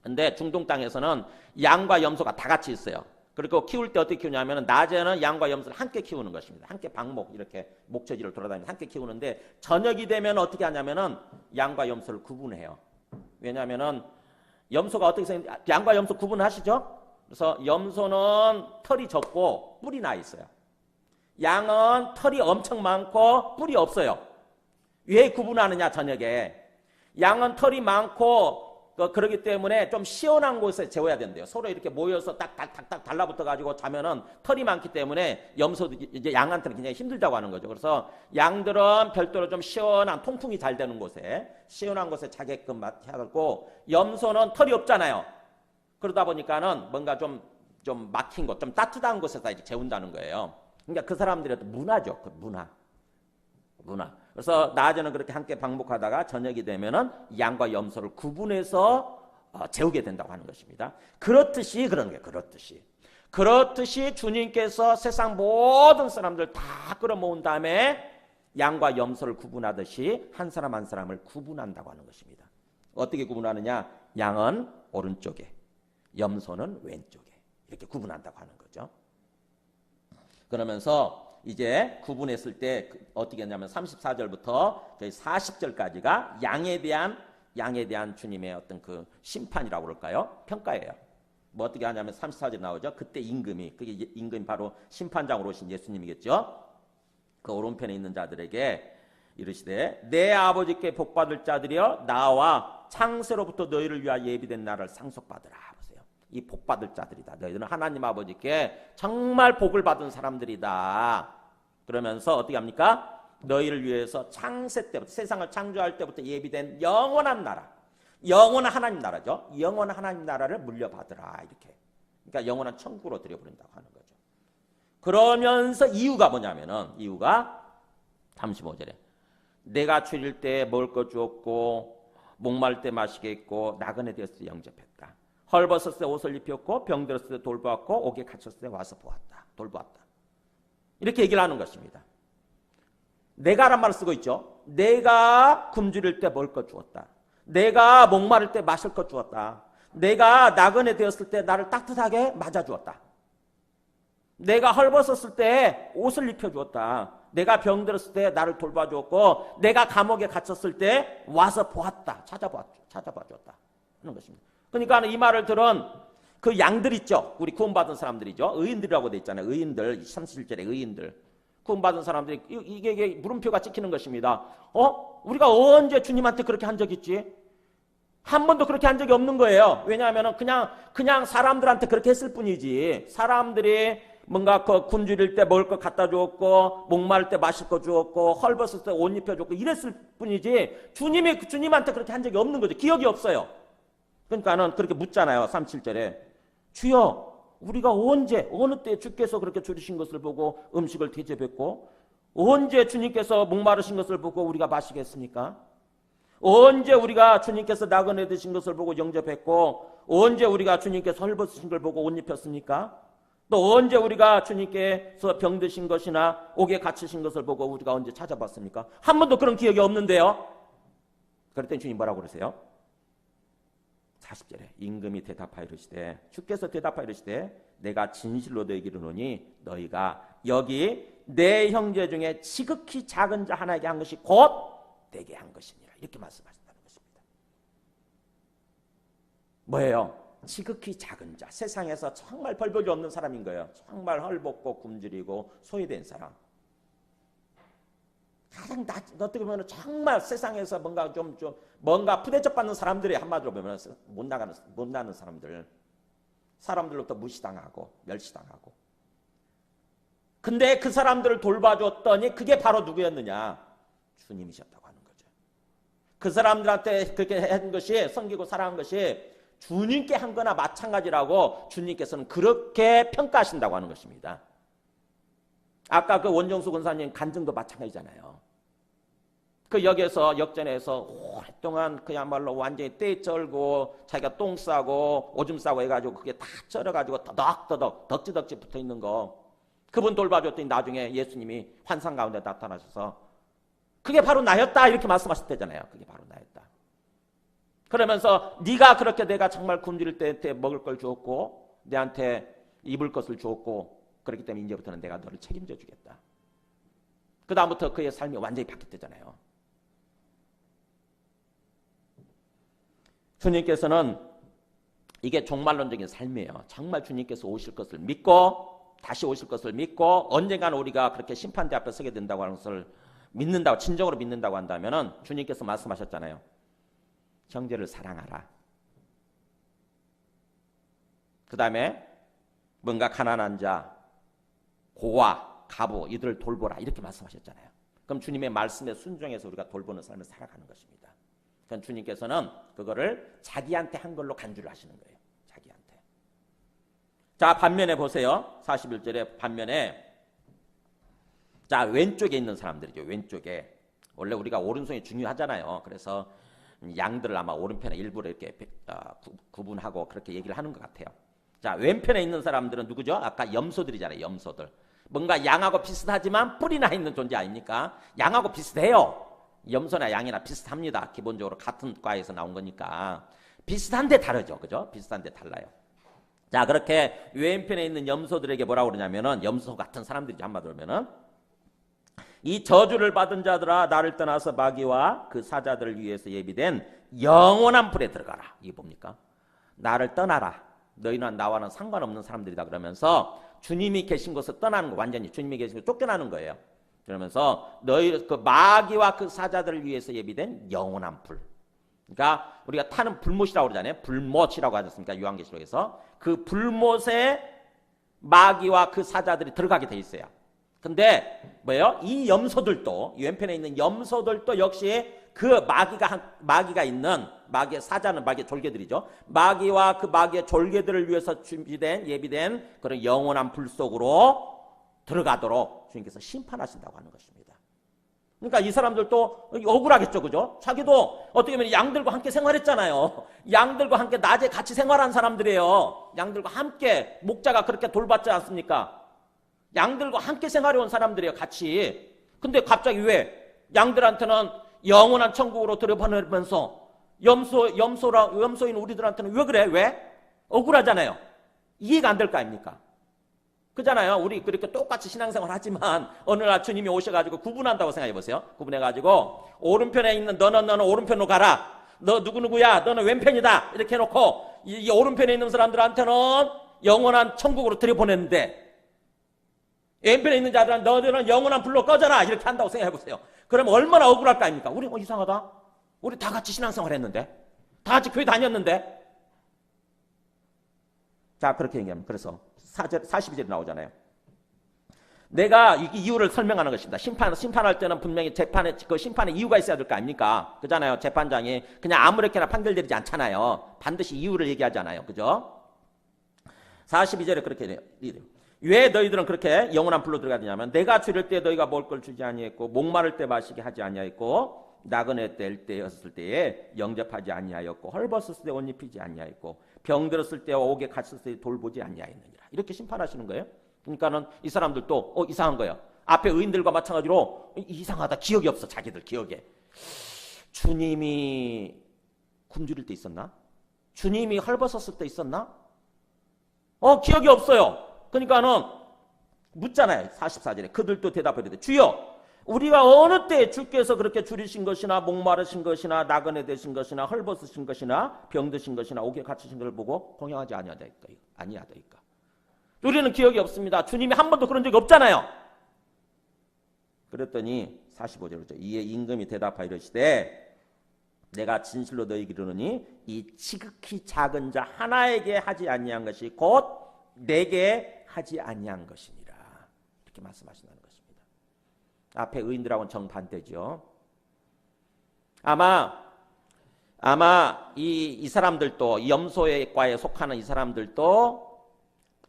근데 중동 땅에서는 양과 염소가 다 같이 있어요. 그리고 키울 때 어떻게 키우냐면, 낮에는 양과 염소를 함께 키우는 것입니다. 함께 방목, 이렇게 목처지를 돌아다니면서 함께 키우는데, 저녁이 되면 어떻게 하냐면은 양과 염소를 구분해요. 왜냐하면은 염소가 어떻게 생겼는지, 양과 염소 구분하시죠? 그래서 염소는 털이 적고 뿔이 나 있어요. 양은 털이 엄청 많고 뿔이 없어요. 왜 구분하느냐? 저녁에 양은 털이 많고 그렇기 때문에 좀 시원한 곳에 재워야 된대요. 서로 이렇게 모여서 딱딱딱딱 달라붙어 가지고 자면은 털이 많기 때문에 염소도 이제 양한테는 굉장히 힘들다고 하는 거죠. 그래서 양들은 별도로 좀 시원한 통풍이 잘 되는 곳에, 시원한 곳에 자게끔 해갖고, 염소는 털이 없잖아요. 그러다 보니까는 뭔가 좀 막힌 곳, 좀 따뜻한 곳에다 이제 재운다는 거예요. 그러니까 그 사람들의 문화죠. 그 문화. 그래서 낮에는 그렇게 함께 방목하다가 저녁이 되면은 양과 염소를 구분해서 재우게 된다고 하는 것입니다. 그렇듯이 그러는 거예요. 그렇듯이 주님께서 세상 모든 사람들 다 끌어모은 다음에 양과 염소를 구분하듯이 한 사람 한 사람을 구분한다고 하는 것입니다. 어떻게 구분하느냐? 양은 오른쪽에, 염소는 왼쪽에 이렇게 구분한다고 하는 거죠. 그러면서 이제 구분했을 때 어떻게 했냐면 34절부터 저희 40절까지가 양에 대한 주님의 어떤 그 심판이라고 그럴까요? 평가예요. 뭐 어떻게 하냐면 34절 나오죠. 그때 그게 임금이 바로 심판장으로 오신 예수님이겠죠. 그 오른편에 있는 자들에게 이르시되 내 아버지께 복받을 자들이여 나와 창세로부터 너희를 위하여 예비된 나라를 상속받으라. 보세요. 이 복받을 자들이다. 너희들은 하나님 아버지께 정말 복을 받은 사람들이다. 그러면서 어떻게 합니까? 너희를 위해서 창세 때부터 세상을 창조할 때부터 예비된 영원한 나라, 영원한 하나님 나라죠. 영원한 하나님 나라를 물려받으라. 이렇게. 그러니까 영원한 천국으로 들여버린다고 하는 거죠. 그러면서 이유가 뭐냐면은 이유가 35절에 내가 추릴 때 먹을 것 주었고 목마를 때 마시게 했고 나그네 되었을 때 영접했다. 헐벗었을 때 옷을 입혔고 병들었을 때 돌보았고 옥에 갇혔을 때 와서 돌보았다. 이렇게 얘기를 하는 것입니다. 내가란 말을 쓰고 있죠. 내가 굶주릴 때 먹을 것 주었다. 내가 목마를 때 마실 것 주었다. 내가 나그네 되었을 때 나를 따뜻하게 맞아주었다. 내가 헐벗었을 때 옷을 입혀주었다. 내가 병들었을 때 나를 돌봐주었고 내가 감옥에 갇혔을 때 와서 보았다. 찾아봐 주었다 하는 것입니다. 그러니까 이 말을 들은 그 양들 있죠. 우리 구원받은 사람들이죠. 의인들이라고 돼 있잖아요. 의인들, 37절에 의인들. 구원받은 사람들이 이게 물음표가 찍히는 것입니다. 우리가 언제 주님한테 그렇게 한 적 있지? 한 번도 그렇게 한 적이 없는 거예요. 왜냐하면 그냥 사람들한테 그렇게 했을 뿐이지. 사람들이 뭔가 그 굶주릴 때 먹을 거 갖다 주었고 목마를 때 마실 거 주었고 헐벗을 때 옷 입혀줬고 이랬을 뿐이지 주님한테 그렇게 한 적이 없는 거죠. 기억이 없어요. 그러니까는 그렇게 묻잖아요. 37절에 주여 우리가 언제 어느 때 주께서 그렇게 줄이신 것을 보고 음식을 대접했고 언제 주님께서 목마르신 것을 보고 우리가 마시겠습니까? 언제 우리가 주님께서 나그네 드신 것을 보고 영접했고 언제 우리가 주님께서 헐벗으신 걸 보고 옷 입혔습니까? 또 언제 우리가 주님께서 병드신 것이나 옥에 갇히신 것을 보고 우리가 언제 찾아봤습니까? 한 번도 그런 기억이 없는데요. 그랬더니 주님 뭐라고 그러세요? 40절에 임금이 대답하여 이르시되 주께서 대답하여 이르시되 내가 진실로 너희에게 이르노니 너희가 여기 내 형제 중에 지극히 작은 자 하나에게 한 것이 곧 내게 한 것이니라. 이렇게 말씀하신다는 것입니다. 뭐예요? 지극히 작은 자. 세상에서 정말 별 볼이 없는 사람인 거예요. 정말 헐벗고 굶주리고 소외된 사람. 가장 어떻게 보면 정말 세상에서 뭔가 푸대접 받는 사람들이 한마디로 보면 못 나는 사람들. 사람들로부터 무시당하고 멸시당하고. 근데 그 사람들을 돌봐줬더니 그게 바로 누구였느냐? 주님이셨다고 하는 거죠. 그 사람들한테 그렇게 한 것이 섬기고 사랑한 것이 주님께 한 거나 마찬가지라고 주님께서는 그렇게 평가하신다고 하는 것입니다. 아까 그 원정수 권사님 간증도 마찬가지잖아요. 그 역전에서 오랫동안 그야말로 완전히 떼 쩔고 자기가 똥 싸고 오줌 싸고 해가지고 그게 다 쩔어가지고 더덕더덕 덕지덕지 붙어있는 거 그분 돌봐줬더니 나중에 예수님이 환상 가운데 나타나셔서 그게 바로 나였다 이렇게 말씀하실 때잖아요. 그게 바로 나였다. 그러면서 네가 그렇게 내가 정말 굶주릴 때 먹을 걸 주었고 내한테 입을 것을 주었고 그렇기 때문에 이제부터는 내가 너를 책임져 주겠다. 그 다음부터 그의 삶이 완전히 바뀌었대잖아요. 주님께서는 이게 종말론적인 삶이에요. 정말 주님께서 오실 것을 믿고 다시 오실 것을 믿고 언젠가는 우리가 그렇게 심판대 앞에 서게 된다고 하는 것을 믿는다고 진정으로 믿는다고 한다면은 주님께서 말씀하셨잖아요. 형제를 사랑하라. 그 다음에 뭔가 가난한 자, 고아, 가부 이들을 돌보라 이렇게 말씀하셨잖아요. 그럼 주님의 말씀에 순종해서 우리가 돌보는 삶을 살아가는 것입니다. 그럼 주님께서는 그거를 자기한테 한 걸로 간주를 하시는 거예요. 자기한테. 자, 반면에 보세요. 41절에 반면에 자, 왼쪽에 있는 사람들이죠. 왼쪽에. 원래 우리가 오른손이 중요하잖아요. 그래서 양들을 아마 오른편에 일부러 이렇게 구분하고 그렇게 얘기를 하는 것 같아요. 자, 왼편에 있는 사람들은 누구죠? 아까 염소들이잖아요. 염소들. 뭔가 양하고 비슷하지만 뿔이 나 있는 존재 아닙니까? 양하고 비슷해요. 염소나 양이나 비슷합니다. 기본적으로 같은 과에서 나온 거니까. 비슷한데 다르죠. 그죠? 비슷한데 달라요. 자, 그렇게 왼편에 있는 염소들에게 뭐라고 그러냐면은 염소 같은 사람들이죠. 한마디로 하면은 이 저주를 받은 자들아 나를 떠나서 마귀와 그 사자들을 위해서 예비된 영원한 불에 들어가라. 이게 뭡니까? 나를 떠나라. 너희는 나와는 상관없는 사람들이다 그러면서 주님이 계신 곳을 떠나는 거, 완전히 주님이 계신 곳을 쫓겨나는 거예요. 그러면서 너희 그 마귀와 그 사자들을 위해서 예비된 영원한 불. 그러니까 우리가 타는 불못이라고 그러잖아요. 불못이라고 하지 않습니까? 요한계시록에서 그 불못에 마귀와 그 사자들이 들어가게 돼 있어요. 근데 뭐예요? 이 염소들도, 이 왼편에 있는 염소들도 역시 그 마귀가 있는 마귀의 사자는 마귀의 졸개들이죠. 마귀와 그 마귀의 졸개들을 위해서 준비된 예비된 그런 영원한 불 속으로 들어가도록 주님께서 심판하신다고 하는 것입니다. 그러니까 이 사람들도 억울하겠죠, 그죠? 자기도 어떻게 보면 양들과 함께 생활했잖아요. 양들과 함께 낮에 같이 생활한 사람들이에요. 양들과 함께 목자가 그렇게 돌봤지 않습니까? 양들과 함께 생활해온 사람들이에요, 같이. 근데 갑자기 왜 양들한테는 영원한 천국으로 들여보내면서 염소인 우리들한테는 왜 그래? 왜? 억울하잖아요. 이해가 안 될 거 아닙니까? 그잖아요. 우리 그렇게 똑같이 신앙생활 하지만 어느 날 주님이 오셔가지고 구분한다고 생각해 보세요. 구분해가지고 오른편에 있는 너는 오른편으로 가라. 너 누구누구야. 너는 왼편이다. 이렇게 해놓고 이 오른편에 있는 사람들한테는 영원한 천국으로 들여보냈는데 왼편에 있는 자들은 너희들은 영원한 불로 꺼져라. 이렇게 한다고 생각해 보세요. 그러면 얼마나 억울할 거 아닙니까? 우리 이상하다. 우리 다 같이 신앙생활 했는데. 다 같이 교회 다녔는데. 자, 그렇게 얘기하면 그래서 42절에 나오잖아요. 내가 이유를 설명하는 것입니다. 심판할 때는 분명히 그 심판에 이유가 있어야 될 거 아닙니까? 그잖아요. 재판장이 그냥 아무렇게나 판결 내리지 않잖아요. 반드시 이유를 얘기하잖아요. 그죠? 42절에 그렇게 돼요. 왜 너희들은 그렇게 영원한 불로 들어가느냐면 내가 줄일 때 너희가 먹을 걸 주지 아니했고 목마를 때 마시게 하지 아니하였고 나그네 때였을 때에 영접하지 아니하였고 헐벗었을 때 옷 입히지 아니하였고 병들었을 때와 옥에 갇혔을 때 돌보지 아니하였느니라. 이렇게 심판하시는 거예요. 그러니까는 이 사람들도 이상한 거예요. 앞에 의인들과 마찬가지로 이상하다. 기억이 없어. 자기들 기억에. 주님이 굶주릴 때 있었나? 주님이 헐벗었을 때 있었나? 기억이 없어요. 그러니까는 묻잖아요. 44절에 그들도 대답하되 주여 우리가 어느 때에 주께서 그렇게 줄이신 것이나 목마르신 것이나 나그네 되신 것이나 헐벗으신 것이나 병드신 것이나 옥에 갇히신 것을 보고 공양하지 아니하다이까. 우리는 기억이 없습니다. 주님이 한 번도 그런 적이 없잖아요. 그랬더니 45절이죠. 이에 임금이 대답하여 이르시되 내가 진실로 너희에게 이르노니 이 지극히 작은 자 하나에게 하지 아니한 것이 곧 내게 하지 아니한 것이니라. 이렇게 말씀하신다는 것입니다. 앞에 의인들하고는 정반대죠. 아마 이 사람들도 이 염소과에 속하는 이 사람들도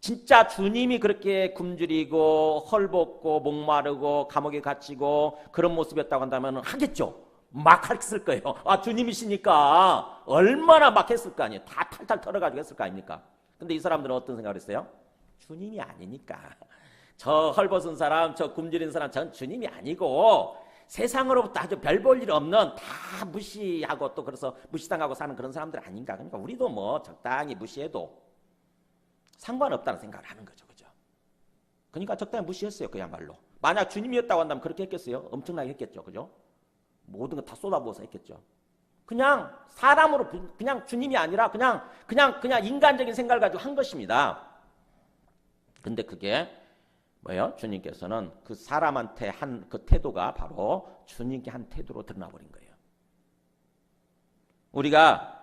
진짜 주님이 그렇게 굶주리고 헐벗고 목마르고 감옥에 갇히고 그런 모습이었다고 한다면 하겠죠. 막 했을 거예요. 주님이시니까 얼마나 막 했을 거 아니에요. 다 탈탈 털어가지고 했을 거 아닙니까? 근데 이 사람들은 어떤 생각을 했어요? 주님이 아니니까. 저 헐벗은 사람, 저 굶주린 사람, 전 주님이 아니고 세상으로부터 아주 별 볼 일 없는 다 무시하고 또 그래서 무시당하고 사는 그런 사람들 아닌가. 그러니까 우리도 뭐 적당히 무시해도 상관없다는 생각을 하는 거죠. 그죠? 그러니까 적당히 무시했어요. 그야말로. 만약 주님이었다고 한다면 그렇게 했겠어요? 엄청나게 했겠죠. 그죠? 모든 거 다 쏟아부어서 했겠죠. 그냥 사람으로 그냥 주님이 아니라 그냥 인간적인 생각을 가지고 한 것입니다. 근데 그게 뭐예요? 주님께서는 그 사람한테 한 그 태도가 바로 주님께 한 태도로 드러나 버린 거예요. 우리가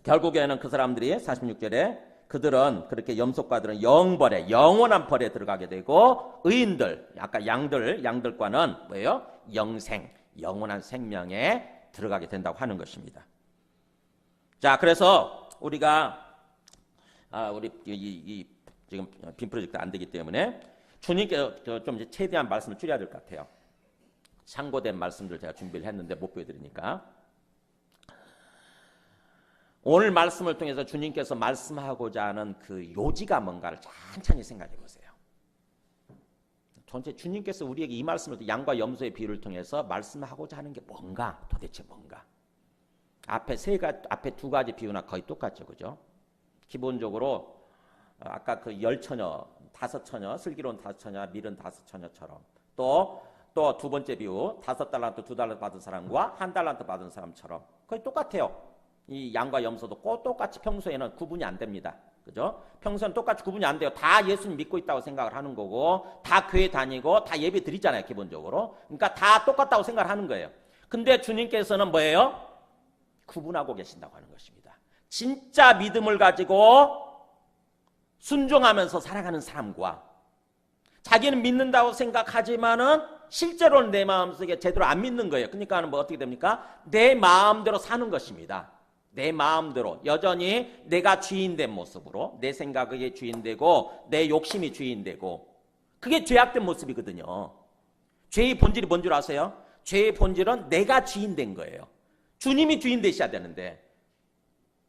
결국에는 그 사람들이 46절에 그들은 그렇게 염소과들은 영벌에 영원한 벌에 들어가게 되고 의인들 아까 양들과는 뭐예요? 영원한 생명에 들어가게 된다고 하는 것입니다. 자, 그래서 우리가 우리 이 지금 빔 프로젝트 안 되기 때문에 주님께서 좀 이제 최대한 말씀을 줄여야 될 것 같아요. 참고된 말씀들 제가 준비를 했는데 못 보여드리니까. 오늘 말씀을 통해서 주님께서 말씀하고자 하는 그 요지가 뭔가를 천천히 생각해 보세요. 전체 주님께서 우리에게 이 말씀을 양과 염소의 비유를 통해서 말씀하고자 하는 게 뭔가, 도대체 뭔가. 앞에 두 가지 비유나 거의 똑같죠, 그죠? 기본적으로 아까 그 10처녀, 5처녀, 슬기로운 5처녀, 밀은 5처녀처럼 또 두 번째 비유 5달란트, 2달란트 받은 사람과 1달란트 받은 사람처럼 거의 똑같아요. 이 양과 염소도 똑같이 평소에는 구분이 안 됩니다. 그죠? 평소에는 똑같이 구분이 안 돼요. 다 예수님 믿고 있다고 생각을 하는 거고 다 교회 다니고 다 예배 드리잖아요, 기본적으로. 그러니까 다 똑같다고 생각을 하는 거예요. 근데 주님께서는 뭐예요? 구분하고 계신다고 하는 것입니다. 진짜 믿음을 가지고 순종하면서 살아가는 사람과 자기는 믿는다고 생각하지만은 실제로는 내 마음속에 제대로 안 믿는 거예요. 그러니까 뭐 어떻게 됩니까? 내 마음대로 사는 것입니다. 내 마음대로 여전히 내가 주인된 모습으로 내 생각이 주인되고 내 욕심이 주인되고 그게 죄악된 모습이거든요. 죄의 본질이 뭔 줄 아세요? 죄의 본질은 내가 주인된 거예요. 주님이 주인 되셔야 되는데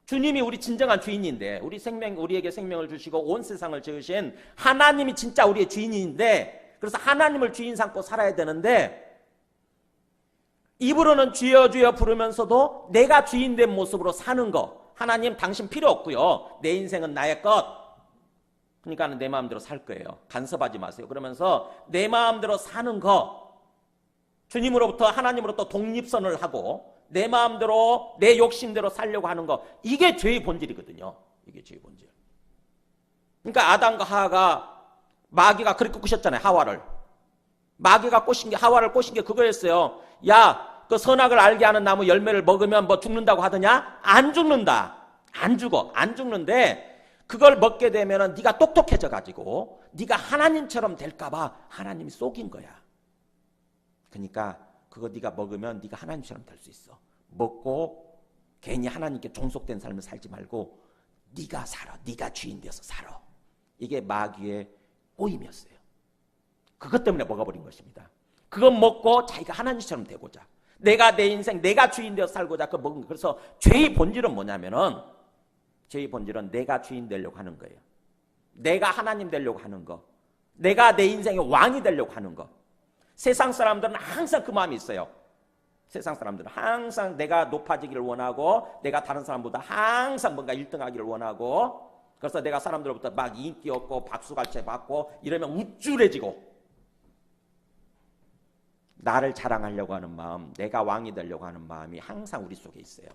주님이 우리 진정한 주인인데 우리에게 생명을 주시고 온 세상을 지으신 하나님이 진짜 우리의 주인인데 그래서 하나님을 주인 삼고 살아야 되는데 입으로는 주여 주여 부르면서도 내가 주인된 모습으로 사는 거. 하나님 당신 필요 없고요. 내 인생은 나의 것. 그러니까 내 마음대로 살 거예요. 간섭하지 마세요. 그러면서 내 마음대로 사는 거. 주님으로부터 하나님으로부터 독립선을 하고 내 마음대로 내 욕심대로 살려고 하는 거. 이게 죄의 본질이거든요. 이게 죄의 본질. 그러니까 아담과 하와가 마귀가 그렇게 꼬셨잖아요. 하와를. 마귀가 하와를 꼬신 게 그거였어요. 야, 그 선악을 알게 하는 나무 열매를 먹으면 뭐 죽는다고 하더냐? 안 죽는다. 안 죽어. 안 죽는데 그걸 먹게 되면은 네가 똑똑해져 가지고 네가 하나님처럼 될까 봐 하나님이 속인 거야. 그러니까 그거 네가 먹으면 네가 하나님처럼 될 수 있어. 먹고 괜히 하나님께 종속된 삶을 살지 말고 네가 살아. 네가 주인 되어서 살아. 이게 마귀의 꼬임이었어요. 그것 때문에 먹어버린 것입니다. 그거 먹고 자기가 하나님처럼 되고자 내가 내 인생 내가 주인 되어서 살고자 그거 먹은 거예요. 그래서 죄의 본질은 뭐냐면은 죄의 본질은 내가 주인 되려고 하는 거예요. 내가 하나님 되려고 하는 거. 내가 내 인생의 왕이 되려고 하는 거. 세상 사람들은 항상 그 마음이 있어요. 세상 사람들은 항상 내가 높아지기를 원하고 내가 다른 사람보다 항상 뭔가 1등하기를 원하고 그래서 내가 사람들로부터 막 인기 얻고 박수갈채 받고 이러면 우쭐해지고 나를 자랑하려고 하는 마음, 내가 왕이 되려고 하는 마음이 항상 우리 속에 있어요.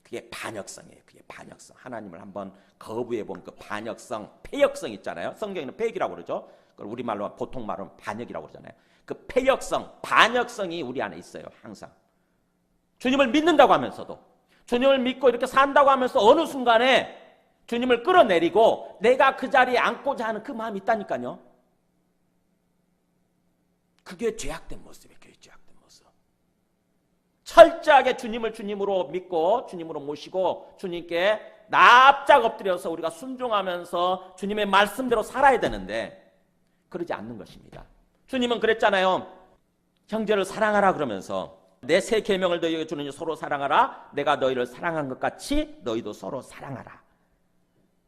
그게 반역성이에요. 그게 반역성. 하나님을 한번 거부해본 그 반역성, 패역성 있잖아요. 성경에는 패역이라고 그러죠. 그걸 우리말로 보통 말은 반역이라고 그러잖아요. 그 패역성, 반역성이 우리 안에 있어요. 항상. 주님을 믿는다고 하면서도 주님을 믿고 이렇게 산다고 하면서 어느 순간에 주님을 끌어내리고 내가 그 자리에 앉고자 하는 그 마음이 있다니까요. 그게 죄악된 모습이에요. 그게 죄악된 모습. 철저하게 주님을 주님으로 믿고 주님으로 모시고 주님께 납작 엎드려서 우리가 순종하면서 주님의 말씀대로 살아야 되는데 그러지 않는 것입니다. 주님은 그랬잖아요. 형제를 사랑하라 그러면서 내 새 계명을 너희에게 주느니 서로 사랑하라. 내가 너희를 사랑한 것 같이 너희도 서로 사랑하라.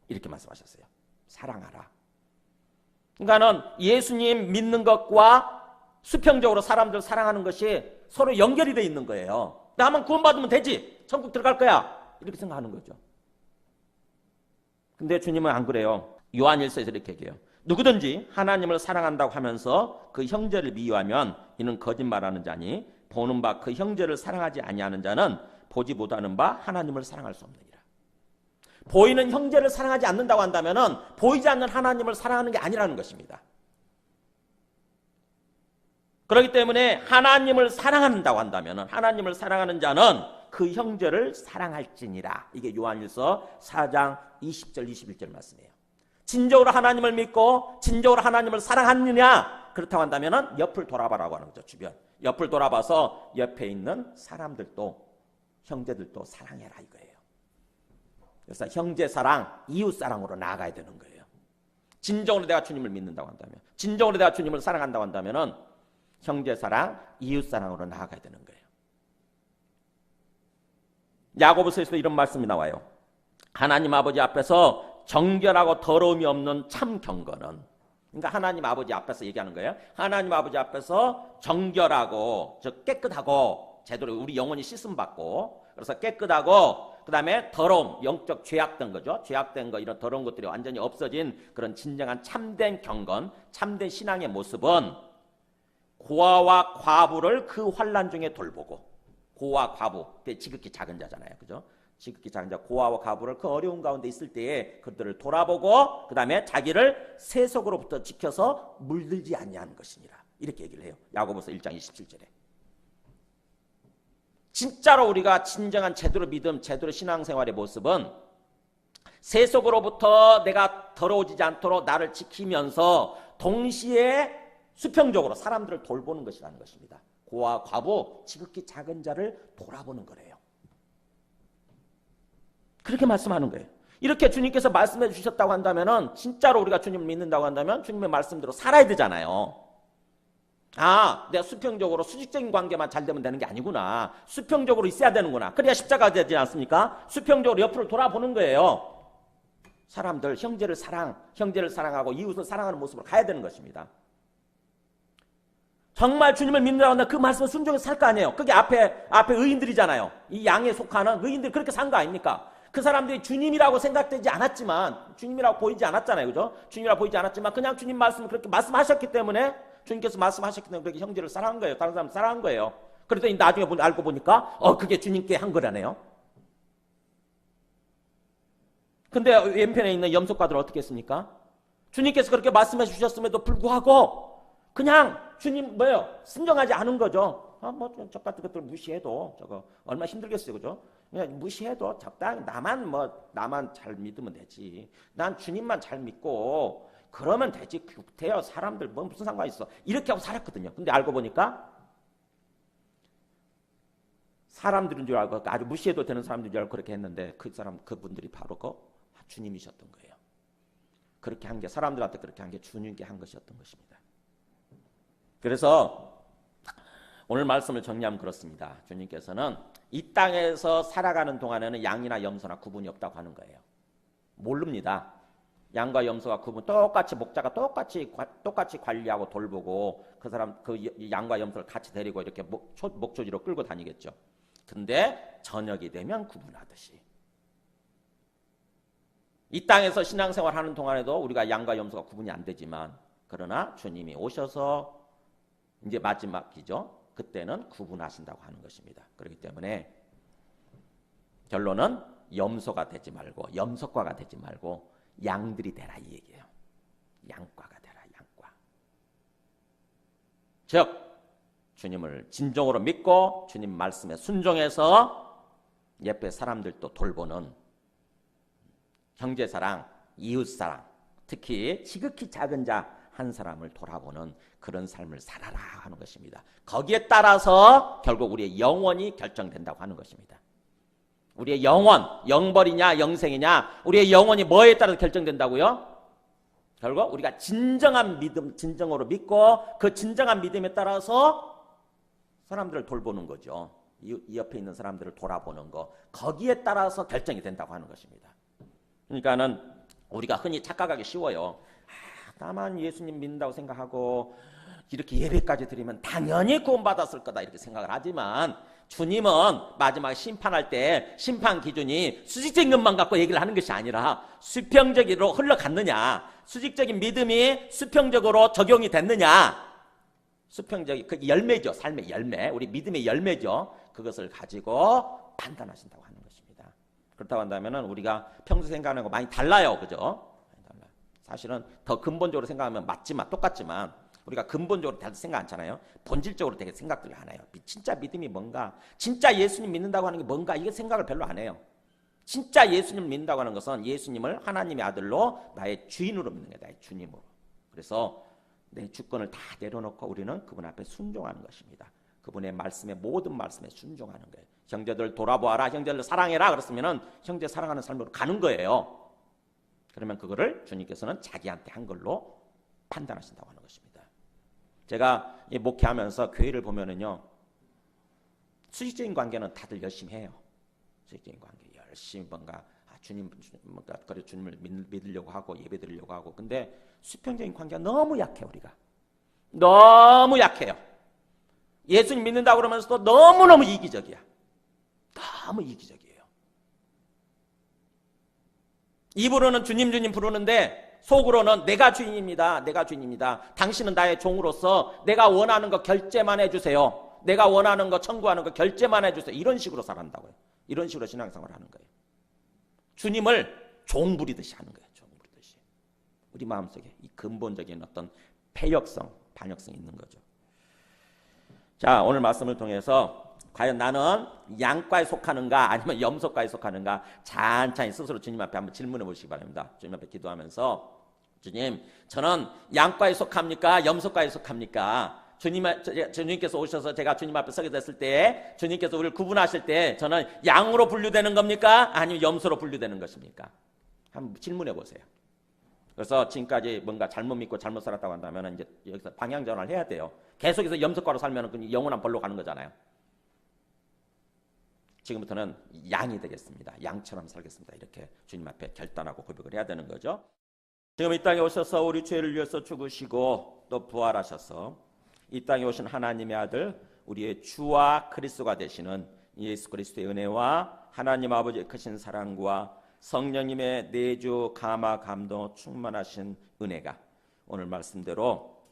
이렇게 말씀하셨어요. 사랑하라. 그러니까는 예수님 믿는 것과 수평적으로 사람들 사랑하는 것이 서로 연결이 되어 있는 거예요. 나만 구원받으면 되지. 천국 들어갈 거야. 이렇게 생각하는 거죠. 근데 주님은 안 그래요. 요한일서에서 이렇게 얘기해요. 누구든지 하나님을 사랑한다고 하면서 그 형제를 미워하면 이는 거짓말하는 자니 보는 바 그 형제를 사랑하지 아니하는 자는 보지 못하는 바 하나님을 사랑할 수 없느니라. 보이는 형제를 사랑하지 않는다고 한다면은 보이지 않는 하나님을 사랑하는 게 아니라는 것입니다. 그렇기 때문에 하나님을 사랑한다고 한다면은 하나님을 사랑하는 자는 그 형제를 사랑할지니라. 이게 요한일서 4장 20절 21절 말씀이에요. 진정으로 하나님을 믿고 진정으로 하나님을 사랑하느냐? 그렇다고 한다면은 옆을 돌아봐라고 하는 거죠. 주변. 옆을 돌아봐서 옆에 있는 사람들도 형제들도 사랑해라 이거예요. 그래서 형제 사랑, 이웃 사랑으로 나아가야 되는 거예요. 진정으로 내가 주님을 믿는다고 한다면, 진정으로 내가 주님을 사랑한다고 한다면은 형제 사랑, 이웃 사랑으로 나아가야 되는 거예요. 야고보서에서 이런 말씀이 나와요. 하나님 아버지 앞에서 정결하고 더러움이 없는 참 경건은, 그러니까 하나님 아버지 앞에서 얘기하는 거예요. 하나님 아버지 앞에서 정결하고, 즉 깨끗하고, 제대로 우리 영혼이 씻음 받고, 그래서 깨끗하고, 그 다음에 더러움, 영적 죄악된 거죠. 죄악된 거, 이런 더러운 것들이 완전히 없어진 그런 진정한 참된 경건, 참된 신앙의 모습은 고아와 과부를 그 환난 중에 돌보고, 고아 과부, 지극히 작은 자잖아요, 그죠? 지극히 작은 자, 고아와 과부를 그 어려운 가운데 있을 때에 그들을 돌아보고, 그 다음에 자기를 세속으로부터 지켜서 물들지 아니하는 것이니라, 이렇게 얘기를 해요. 야고보서 1장 27절에. 진짜로 우리가 진정한 제대로 믿음, 제대로 신앙생활의 모습은 세속으로부터 내가 더러워지지 않도록 나를 지키면서 동시에 수평적으로 사람들을 돌보는 것이라는 것입니다. 고아, 과부, 지극히 작은 자를 돌아보는 거래요. 그렇게 말씀하는 거예요. 이렇게 주님께서 말씀해 주셨다고 한다면은, 진짜로 우리가 주님을 믿는다고 한다면 주님의 말씀대로 살아야 되잖아요. 아, 내가 수평적으로 수직적인 관계만 잘 되면 되는 게 아니구나. 수평적으로 있어야 되는구나. 그래야 십자가가 되지 않습니까? 수평적으로 옆으로 돌아보는 거예요. 사람들, 형제를 사랑하고 이웃을 사랑하는 모습으로 가야 되는 것입니다. 정말 주님을 믿는다고 한다면 그 말씀을 순종해서 살 거 아니에요. 그게 앞에 의인들이잖아요. 이 양에 속하는 의인들이 그렇게 산 거 아닙니까? 그 사람들이 주님이라고 생각되지 않았지만, 주님이라고 보이지 않았잖아요, 그죠? 주님이라고 보이지 않았지만 그냥 주님 말씀을 그렇게 말씀하셨기 때문에, 주님께서 말씀하셨기 때문에 그렇게 형제를 사랑한 거예요. 다른 사람 사랑한 거예요. 그랬더니 나중에 알고 보니까 그게 주님께 한 거라네요. 근데 왼편에 있는 염소과들은 어떻게 했습니까? 주님께서 그렇게 말씀해 주셨음에도 불구하고 그냥 주님 순종하지 않은 거죠. 저 같은 것들 무시해도 저거 얼마나 힘들겠어요, 그죠? 그냥 무시해도 적당히 나만 잘 믿으면 되지. 난 주님만 잘 믿고 그러면 되지. 돼요. 사람들 무슨 상관이 있어. 이렇게 하고 살았거든요. 근데 알고 보니까 사람들인 줄 알고, 아주 무시해도 되는 사람들인 줄 알고 그렇게 했는데, 그분들이 바로 주님이셨던 거예요. 그렇게 한 게, 사람들한테 그렇게 한 게 주님께 한 것이었던 것입니다. 그래서 오늘 말씀을 정리하면 그렇습니다. 주님께서는 이 땅에서 살아가는 동안에는 양이나 염소나 구분이 없다고 하는 거예요. 모릅니다. 양과 염소가 구분, 똑같이 목자가 똑같이 관리하고 돌보고 그 양과 염소를 같이 데리고 이렇게 목초지로 끌고 다니겠죠. 근데 저녁이 되면 구분하듯이 이 땅에서 신앙생활 하는 동안에도 우리가 양과 염소가 구분이 안 되지만, 그러나 주님이 오셔서 이제 마지막이죠. 그때는 구분하신다고 하는 것입니다. 그렇기 때문에 결론은 염소가 되지 말고, 염소과가 되지 말고 양들이 되라, 이 얘기예요. 양과가 되라, 양과. 즉 주님을 진정으로 믿고 주님 말씀에 순종해서 옆에 사람들도 돌보는 형제사랑, 이웃사랑, 특히 지극히 작은 자 한 사람을 돌아보는 그런 삶을 살아라 하는 것입니다. 거기에 따라서 결국 우리의 영원이 결정된다고 하는 것입니다. 우리의 영원, 영벌이냐 영생이냐, 우리의 영혼이 뭐에 따라서 결정된다고요? 결국 우리가 진정한 믿음, 진정으로 믿고 그 진정한 믿음에 따라서 사람들을 돌보는 거죠. 이 옆에 있는 사람들을 돌아보는 거, 거기에 따라서 결정이 된다고 하는 것입니다. 그러니까는 우리가 흔히 착각하기 쉬워요. 나만 예수님 믿는다고 생각하고 이렇게 예배까지 드리면 당연히 구원받았을 거다 이렇게 생각을 하지만, 주님은 마지막에 심판할 때 심판 기준이 수직적인 것만 갖고 얘기를 하는 것이 아니라 수평적으로 흘러갔느냐, 수직적인 믿음이 수평적으로 적용이 됐느냐, 수평적인 그 열매죠. 삶의 열매, 우리 믿음의 열매죠. 그것을 가지고 판단하신다고 하는 것입니다. 그렇다고 한다면 우리가 평소 생각하는 거 많이 달라요, 그죠? 사실은 더 근본적으로 생각하면 맞지만, 똑같지만 우리가 근본적으로 다들 생각 않잖아요. 본질적으로 되게 생각들을 안 해요. 진짜 믿음이 뭔가, 진짜 예수님 믿는다고 하는 게 뭔가, 이게 생각을 별로 안 해요. 진짜 예수님을 믿는다고 하는 것은 예수님을 하나님의 아들로 나의 주인으로 믿는 게 나의 주님으로. 그래서 내 주권을 다 내려놓고 우리는 그분 앞에 순종하는 것입니다. 그분의 말씀에, 모든 말씀에 순종하는 거예요. 형제들 돌아보아라, 형제들 사랑해라 그랬으면은 형제 사랑하는 삶으로 가는 거예요. 그러면 그거를 주님께서는 자기한테 한 걸로 판단하신다고 하는 것입니다. 제가 이 목회하면서 교회를 보면은요, 수직적인 관계는 다들 열심히 해요. 수직적인 관계 열심히 뭔가 뭔가 그래 주님을 믿으려고 하고 예배드리려고 하고. 근데 수평적인 관계가 너무 약해. 우리가 너무 약해요. 예수님 믿는다고 그러면서도 너무너무 이기적이야. 너무 이기적이에요. 입으로는 주님 주님 부르는데 속으로는 내가 주인입니다. 내가 주인입니다. 당신은 나의 종으로서 내가 원하는 거 결제만 해주세요. 내가 원하는 거 청구하는 거 결제만 해주세요. 이런 식으로 살아간다고요. 이런 식으로 신앙생활을 하는 거예요. 주님을 종 부리듯이 하는 거예요. 종 부리듯이. 우리 마음속에 이 근본적인 어떤 패역성, 반역성이 있는 거죠. 자, 오늘 말씀을 통해서 과연 나는 양과에 속하는가 아니면 염소과에 속하는가 찬찬히 스스로 주님 앞에 한번 질문해 보시기 바랍니다. 주님 앞에 기도하면서 주님, 저는 양과에 속합니까? 염소과에 속합니까? 주님께서 오셔서 제가 주님 앞에 서게 됐을 때 주님께서 우리를 구분하실 때 저는 양으로 분류되는 겁니까? 아니면 염소로 분류되는 것입니까? 한번 질문해 보세요. 그래서 지금까지 뭔가 잘못 믿고 잘못 살았다고 한다면 이제 여기서 방향 전환을 해야 돼요. 계속해서 염소과로 살면 영원한 벌로 가는 거잖아요. 지금부터는 양이 되겠습니다. 양처럼 살겠습니다. 이렇게 주님 앞에 결단하고 고백을 해야 되는 거죠. 지금 이 땅에 오셔서 우리 죄를 위해서 죽으시고 또 부활하셔서 이 땅에 오신 하나님의 아들 우리의 주와 그리스도가 되시는 예수 그리스도의 은혜와 하나님 아버지의 크신 사랑과 성령님의 내주 감화 감동 충만하신 은혜가 오늘 말씀대로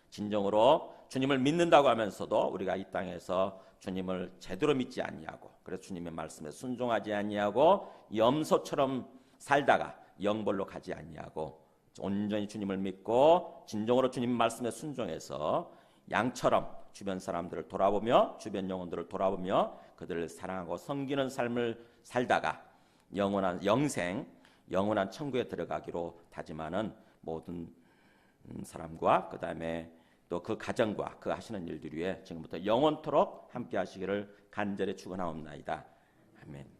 진정으로 주님을 믿는다고 하면서도 우리가 이 땅에서 주님을 제대로 믿지 아니하고 그래서 주님의 말씀에 순종하지 아니하고 염소처럼 살다가 영벌로 가지 아니하고 온전히 주님을 믿고 진정으로 주님 말씀에 순종해서 양처럼 주변 사람들을 돌아보며 주변 영혼들을 돌아보며 그들을 사랑하고 섬기는 삶을 살다가 영원한 영생, 영원한 천국에 들어가기로 다짐하는 모든 사람과 그 다음에 또 그 가정과 그 하시는 일들 위해 지금부터 영원토록 함께 하시기를 간절히 축원하옵나이다. 아멘.